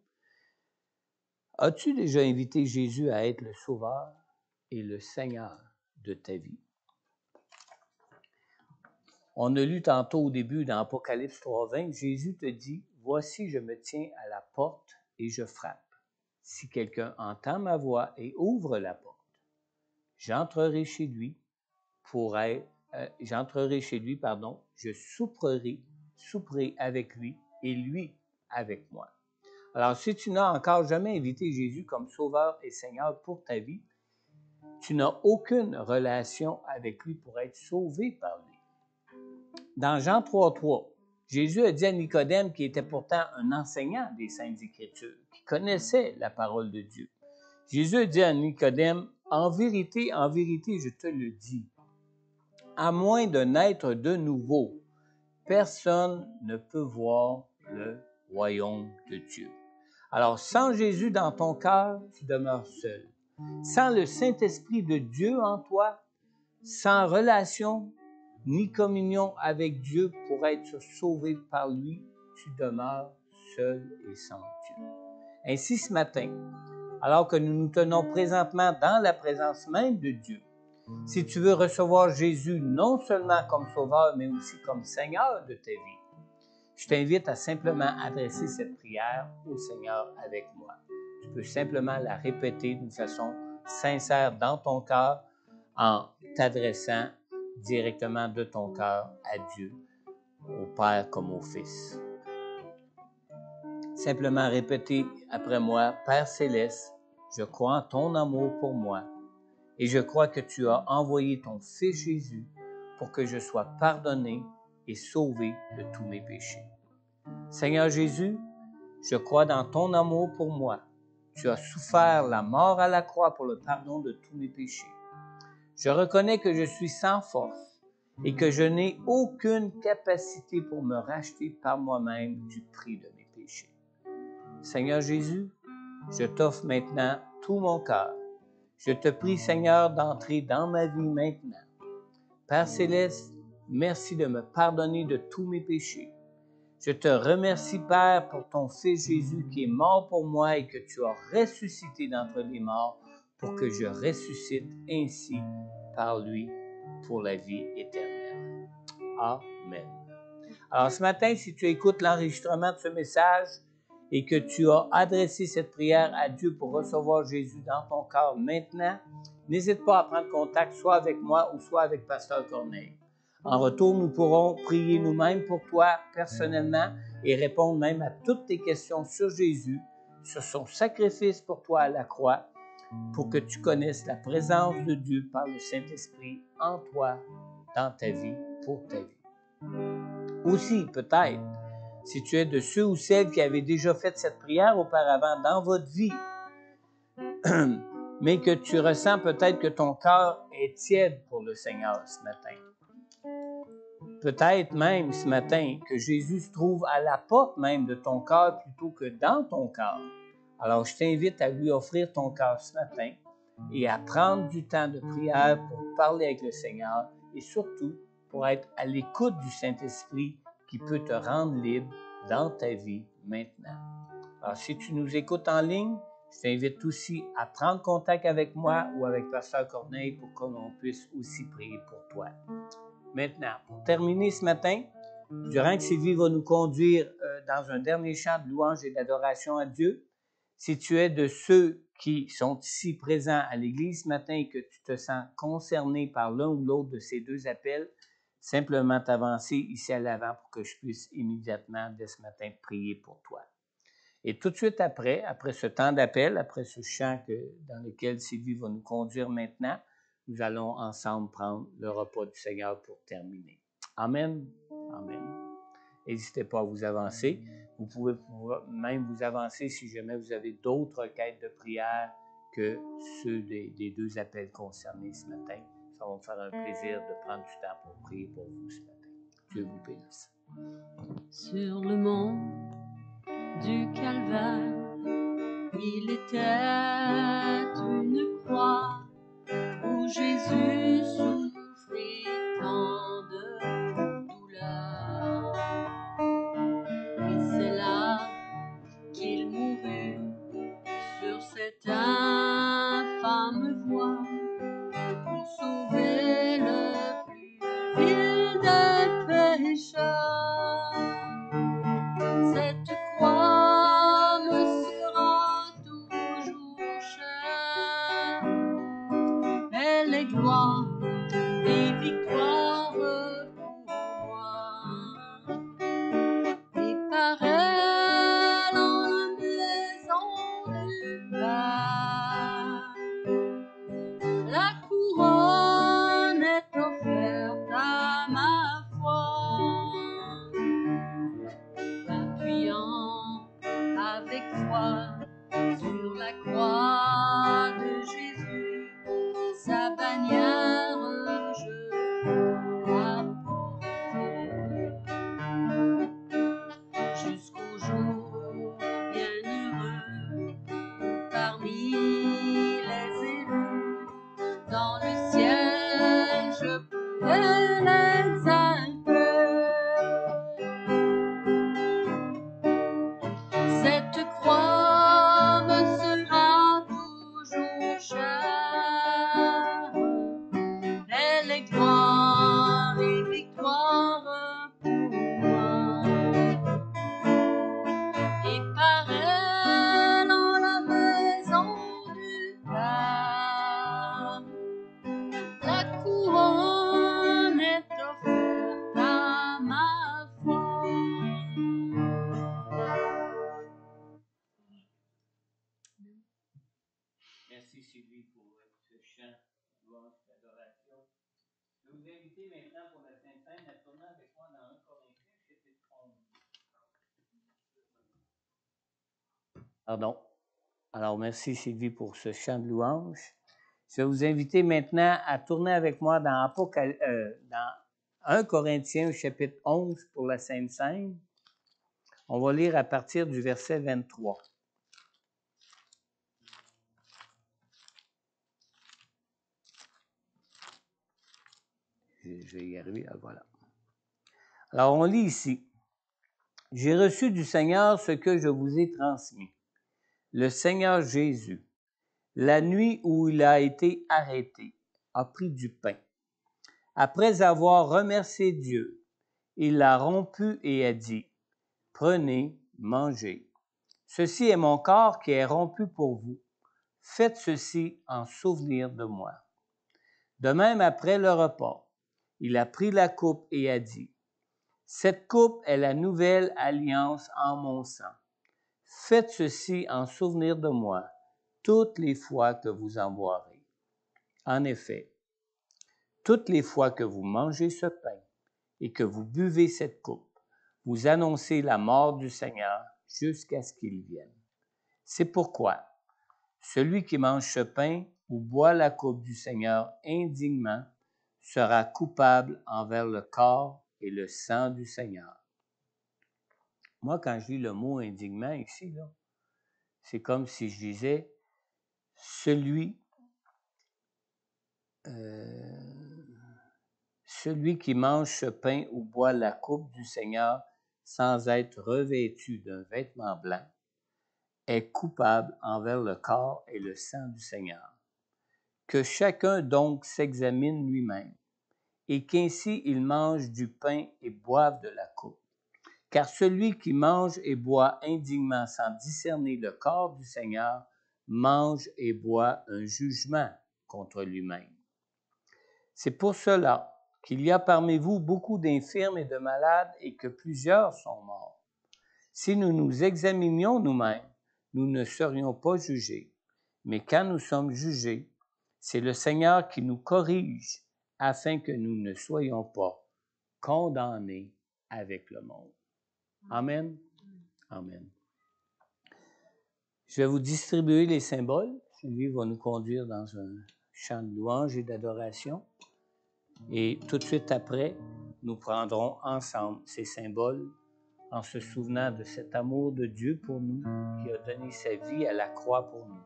as-tu déjà invité Jésus à être le Sauveur et le Seigneur de ta vie? On a lu tantôt au début dans Apocalypse 3:20, Jésus te dit, « Voici, je me tiens à la porte et je frappe. Si quelqu'un entend ma voix et ouvre la porte, j'entrerai chez lui, je souperai avec lui et lui avec moi. » Alors, si tu n'as encore jamais invité Jésus comme Sauveur et Seigneur pour ta vie, tu n'as aucune relation avec lui pour être sauvé par lui. Dans Jean 3:3, Jésus a dit à Nicodème, qui était pourtant un enseignant des Saintes Écritures, qui connaissait la parole de Dieu. Jésus a dit à Nicodème, « En vérité, je te le dis, à moins de naître de nouveau, personne ne peut voir le royaume de Dieu. » Alors, sans Jésus dans ton cœur, tu demeures seul. Sans le Saint-Esprit de Dieu en toi, sans relation ni communion avec Dieu pour être sauvé par lui, tu demeures seul et sans Dieu. Ainsi, ce matin, alors que nous nous tenons présentement dans la présence même de Dieu, si tu veux recevoir Jésus non seulement comme Sauveur, mais aussi comme Seigneur de ta vie, je t'invite à simplement adresser cette prière au Seigneur avec moi. Tu peux simplement la répéter d'une façon sincère dans ton cœur en t'adressant directement de ton cœur à Dieu, au Père comme au Fils. Simplement répéter après moi, « Père Céleste, je crois en ton amour pour moi. Et je crois que tu as envoyé ton Fils Jésus pour que je sois pardonné et sauvé de tous mes péchés. Seigneur Jésus, je crois dans ton amour pour moi. Tu as souffert la mort à la croix pour le pardon de tous mes péchés. Je reconnais que je suis sans force et que je n'ai aucune capacité pour me racheter par moi-même du prix de mes péchés. Seigneur Jésus, je t'offre maintenant tout mon cœur. Je te prie, Seigneur, d'entrer dans ma vie maintenant. Père Céleste, merci de me pardonner de tous mes péchés. Je te remercie, Père, pour ton Fils Jésus qui est mort pour moi et que tu as ressuscité d'entre les morts pour que je ressuscite ainsi par lui pour la vie éternelle. Amen. Alors ce matin, si tu écoutes l'enregistrement de ce message et que tu as adressé cette prière à Dieu pour recevoir Jésus dans ton cœur maintenant, n'hésite pas à prendre contact soit avec moi ou soit avec Pasteur Corneille. En retour, nous pourrons prier nous-mêmes pour toi personnellement et répondre même à toutes tes questions sur Jésus, sur son sacrifice pour toi à la croix, pour que tu connaisses la présence de Dieu par le Saint-Esprit en toi, dans ta vie, pour ta vie. Aussi, peut-être, si tu es de ceux ou celles qui avaient déjà fait cette prière auparavant dans votre vie, mais que tu ressens peut-être que ton cœur est tiède pour le Seigneur ce matin. Peut-être même ce matin que Jésus se trouve à la porte même de ton cœur plutôt que dans ton cœur. Alors, je t'invite à lui offrir ton cœur ce matin et à prendre du temps de prière pour parler avec le Seigneur et surtout pour être à l'écoute du Saint-Esprit qui peut te rendre libre dans ta vie maintenant. Alors, si tu nous écoutes en ligne, je t'invite aussi à prendre contact avec moi ou avec Pasteur Corneille pour que l'on puisse aussi prier pour toi. Maintenant, pour terminer ce matin, durant que Sylvie va nous conduire dans un dernier chant de louange et d'adoration à Dieu, si tu es de ceux qui sont ici présents à l'Église ce matin et que tu te sens concerné par l'un ou l'autre de ces deux appels, simplement t'avancer ici à l'avant pour que je puisse immédiatement, dès ce matin, prier pour toi. Et tout de suite après ce temps d'appel, après ce chant dans lequel Sylvie va nous conduire maintenant, nous allons ensemble prendre le repas du Seigneur pour terminer. Amen. Amen. N'hésitez pas à vous avancer. Vous pouvez même vous avancer si jamais vous avez d'autres requêtes de prière que ceux des deux appels concernés ce matin. Ça va me faire un plaisir de prendre du temps pour prier pour vous ce matin. Dieu vous bénisse. Sur le mont du Calvaire, il était une croix où Jésus souffrit tant de douleurs. Et c'est là qu'il mourut sur cette infâme voie pour sauver le plus vil des pécheurs. Cette croix me sera toujours chère. Elle est gloire et victoire pour moi. Et par elle en la maison du Père, la couronne est offerte à ma foi. Appuyant avec foi sur la croix de Jésus, sa bannière je la porterai jusqu'au jour bienheureux où parmi les élus dans le ciel je pourrai l'exalter. Cette croix me sera toujours chère. Elle est gloire et victoire pour moi. Et par elle en la maison du Père, la couronne est offerte à ma foi. Merci Sylvie pour ce chant. louange et d'adoration. Je vais vous inviter maintenant pour la Sainte Seine à tourner avec moi dans 1 Corinthiens, chapitre 11. Pardon. Alors, merci Sylvie pour ce chant de louange. Je vais vous inviter maintenant à tourner avec moi dans 1 Corinthiens, chapitre 11 pour la Sainte Seine. On va lire à partir du verset 23. Je vais y arriver, voilà. Alors, on lit ici. « J'ai reçu du Seigneur ce que je vous ai transmis. Le Seigneur Jésus, la nuit où il a été arrêté, a pris du pain. Après avoir remercié Dieu, il l'a rompu et a dit, « Prenez, mangez. Ceci est mon corps qui est rompu pour vous. Faites ceci en souvenir de moi. » De même, après le repas, il a pris la coupe et a dit, « Cette coupe est la nouvelle alliance en mon sang. Faites ceci en souvenir de moi toutes les fois que vous en boirez. En effet, toutes les fois que vous mangez ce pain et que vous buvez cette coupe, vous annoncez la mort du Seigneur jusqu'à ce qu'il vienne. C'est pourquoi celui qui mange ce pain ou boit la coupe du Seigneur indignement sera coupable envers le corps et le sang du Seigneur. » Moi, quand je lis le mot indignement ici, là, c'est comme si je disais celui qui mange ce pain ou boit la coupe du Seigneur sans être revêtu d'un vêtement blanc est coupable envers le corps et le sang du Seigneur. Que chacun donc s'examine lui-même, et qu'ainsi il mange du pain et boive de la coupe. Car celui qui mange et boit indignement sans discerner le corps du Seigneur mange et boit un jugement contre lui-même. C'est pour cela qu'il y a parmi vous beaucoup d'infirmes et de malades et que plusieurs sont morts. Si nous nous examinions nous-mêmes, nous ne serions pas jugés. Mais quand nous sommes jugés, c'est le Seigneur qui nous corrige afin que nous ne soyons pas condamnés avec le monde. Amen. Amen. Je vais vous distribuer les symboles. Sylvie va nous conduire dans un chant de louange et d'adoration. Et tout de suite après, nous prendrons ensemble ces symboles en se souvenant de cet amour de Dieu pour nous qui a donné sa vie à la croix pour nous.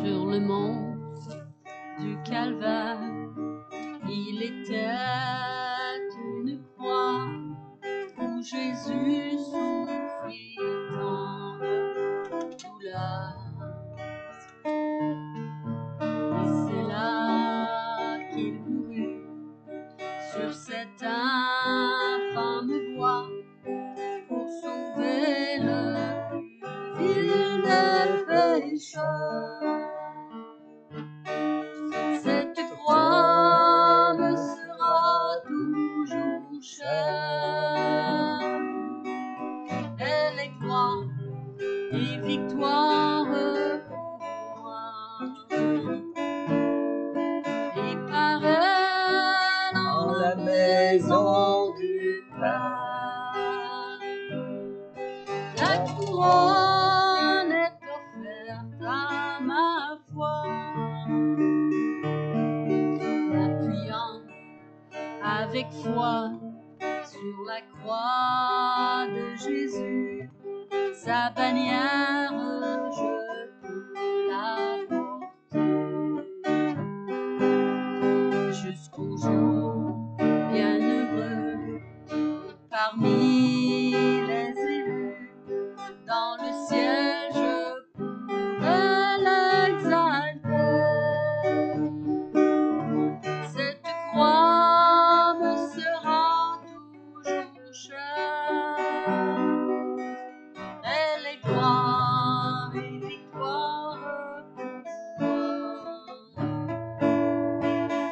Sur le mont du Calvaire, il était une croix où Jésus souffrit tant de douleur. Et c'est là qu'il mourut sur cet infâme bois pour sauver le plus vil des pécheurs. Cette croix me sera toujours chère. Elle est gloire et victoire pour moi. Et par elle en la maison du Père, la couronne est offerte à ma foi. Appuyant avec foi sur la croix de Jésus, sa bannière je peux la porter jusqu'au jour bienheureux parmi les élus. Dans le ciel je pourrai l'exalter. Cette croix me sera toujours chère. Elle est gloire et victoire pour moi.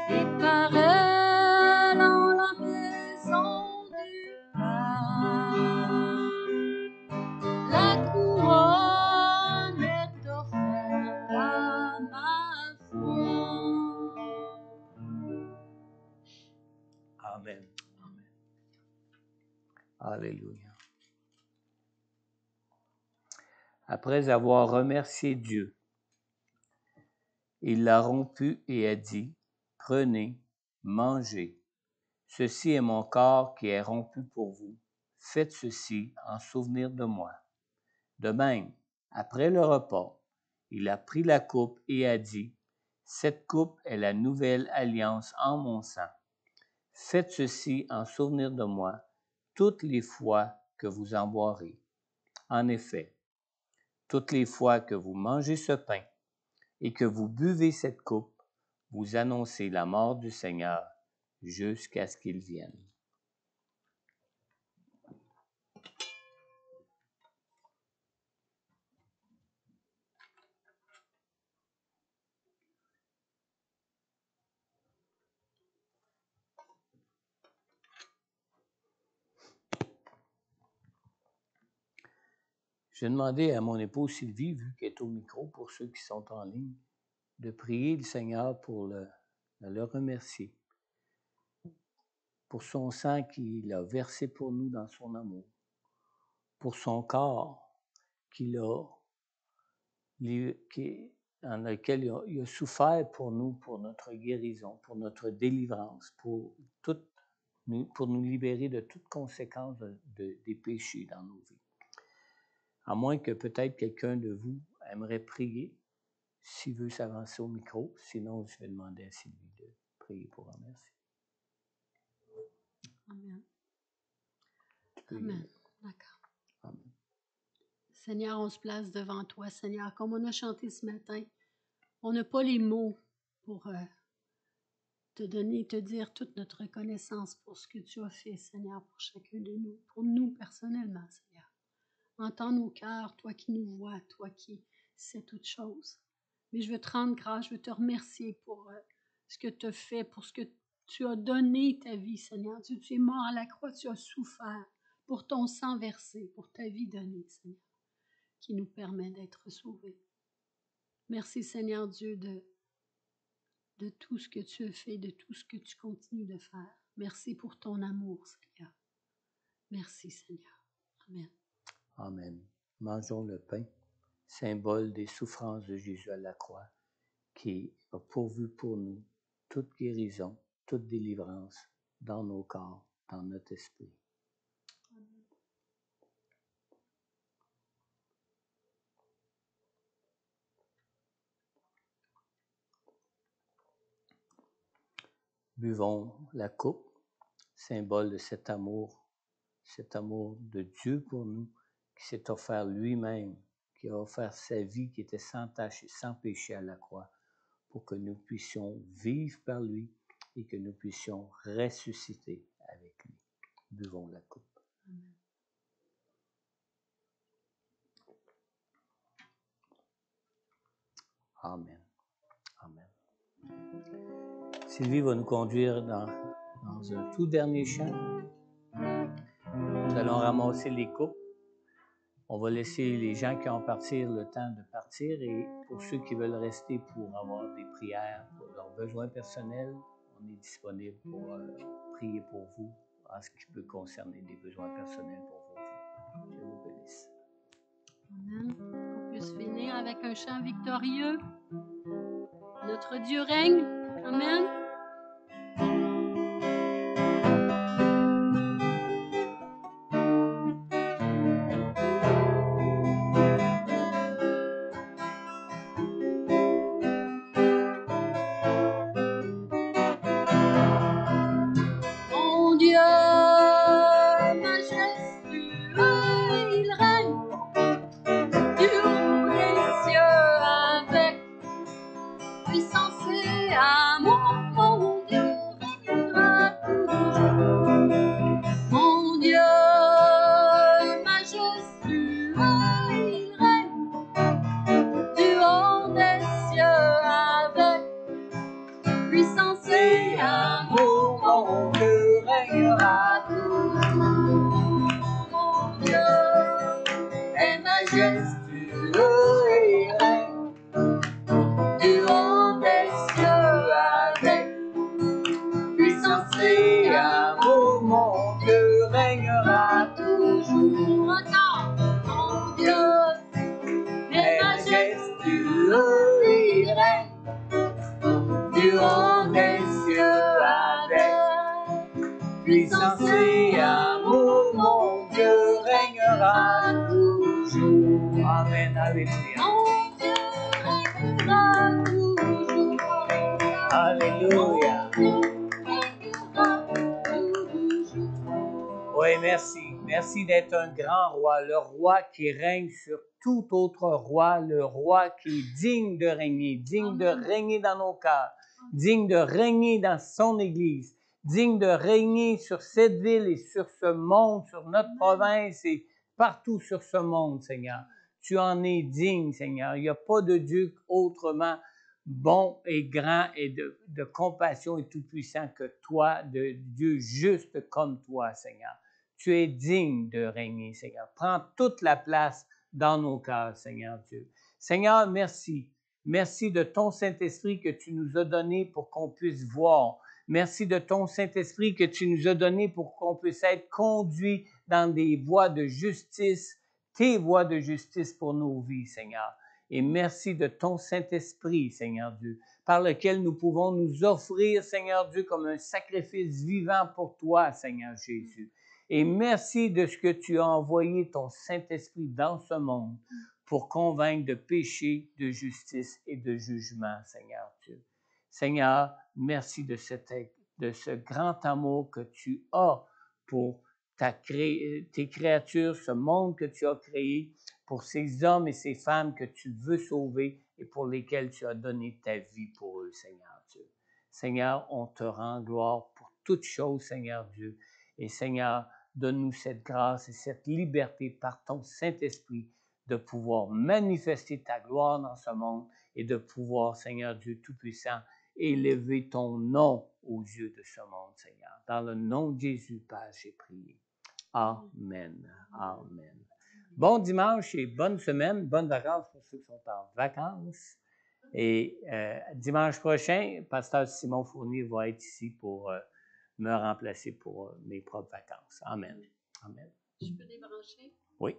Et par elle en la maison du Père, Alléluia. Après avoir remercié Dieu, il l'a rompu et a dit, « Prenez, mangez. Ceci est mon corps qui est rompu pour vous. Faites ceci en souvenir de moi. » De même, après le repas, il a pris la coupe et a dit, « Cette coupe est la nouvelle alliance en mon sang. Faites ceci en souvenir de moi toutes les fois que vous en boirez. En effet, toutes les fois que vous mangez ce pain et que vous buvez cette coupe, vous annoncez la mort du Seigneur jusqu'à ce qu'il vienne. » J'ai demandé à mon épouse Sylvie, vu qu'elle est au micro, pour ceux qui sont en ligne, de prier le Seigneur pour le remercier pour son sang qu'il a versé pour nous dans son amour, pour son corps dans lequel il a souffert pour nous, pour notre guérison, pour notre délivrance, pour nous libérer de toute conséquence des péchés dans nos vies. À moins que peut-être quelqu'un de vous aimerait prier, s'il veut s'avancer au micro. Sinon, je vais demander à Sylvie de prier pour remercier. Amen. Amen. D'accord. Amen. Seigneur, on se place devant toi, Seigneur. Comme on a chanté ce matin, on n'a pas les mots pour te dire toute notre reconnaissance pour ce que tu as fait, Seigneur, pour chacun de nous, pour nous personnellement, Seigneur. Entends nos cœurs, toi qui nous vois, toi qui sais toutes choses. Mais je veux te rendre grâce, je veux te remercier pour ce que tu as fait, pour ce que tu as donné ta vie, Seigneur. Tu es mort à la croix, tu as souffert pour ton sang versé, pour ta vie donnée, Seigneur, qui nous permet d'être sauvés. Merci, Seigneur Dieu, de tout ce que tu as fait, de tout ce que tu continues de faire. Merci pour ton amour, Seigneur. Merci, Seigneur. Amen. Amen. Mangeons le pain, symbole des souffrances de Jésus à la croix, qui a pourvu pour nous toute guérison, toute délivrance dans nos corps, dans notre esprit. Amen. Buvons la coupe, symbole de cet amour de Dieu pour nous, qui s'est offert lui-même, qui a offert sa vie, qui était sans tache et sans péché à la croix, pour que nous puissions vivre par lui et que nous puissions ressusciter avec lui. Buvons la coupe. Amen. Amen. Sylvie va nous conduire dans un tout dernier chant. Nous allons ramasser les coupes. On va laisser les gens qui ont partir le temps de partir et pour ceux qui veulent rester pour avoir des prières pour leurs besoins personnels, on est disponible pour prier pour vous en ce qui peut concerner des besoins personnels pour vos vies. Je vous bénisse. Amen. On puisse finir avec un chant victorieux. Notre Dieu règne. Amen. Puissance et amour, mon Dieu régnera toujours. régnera toujours. Amen, alléluia. Mon Dieu régnera toujours. Alléluia. Mon Dieu régnera toujours. Oui, merci. Merci d'être un grand roi, le roi qui règne sur tout autre roi, le roi qui est digne de régner dans nos cœurs, digne de régner dans son Église, digne de régner sur cette ville et sur ce monde, sur notre province et partout sur ce monde, Seigneur. Tu en es digne, Seigneur. Il n'y a pas de Dieu autrement bon et grand et de compassion et tout-puissant que toi, de Dieu juste comme toi, Seigneur. Tu es digne de régner, Seigneur. Prends toute la place dans nos cœurs, Seigneur Dieu. Seigneur, merci. Merci de ton Saint-Esprit que tu nous as donné pour qu'on puisse voir. Merci de ton Saint-Esprit que tu nous as donné pour qu'on puisse être conduits dans des voies de justice, tes voies de justice pour nos vies, Seigneur. Et merci de ton Saint-Esprit, Seigneur Dieu, par lequel nous pouvons nous offrir, Seigneur Dieu, comme un sacrifice vivant pour toi, Seigneur Jésus. Et merci de ce que tu as envoyé ton Saint-Esprit dans ce monde pour convaincre de péché, de justice et de jugement, Seigneur Dieu. Seigneur, merci de ce grand amour que tu as pour tes créatures, ce monde que tu as créé, pour ces hommes et ces femmes que tu veux sauver et pour lesquels tu as donné ta vie pour eux, Seigneur Dieu. Seigneur, on te rend gloire pour toutes choses, Seigneur Dieu. Et Seigneur, donne-nous cette grâce et cette liberté par ton Saint-Esprit de pouvoir manifester ta gloire dans ce monde et de pouvoir, Seigneur Dieu Tout-Puissant, élever ton nom aux yeux de ce monde, Seigneur. Dans le nom de Jésus, Père, j'ai prié. Amen. Amen. Bon dimanche et bonne semaine, bonnes vacances pour ceux qui sont en vacances. Et dimanche prochain, Pasteur Simon Fournier va être ici pour me remplacer pour mes propres vacances. Amen. Amen. Je peux débrancher? Oui.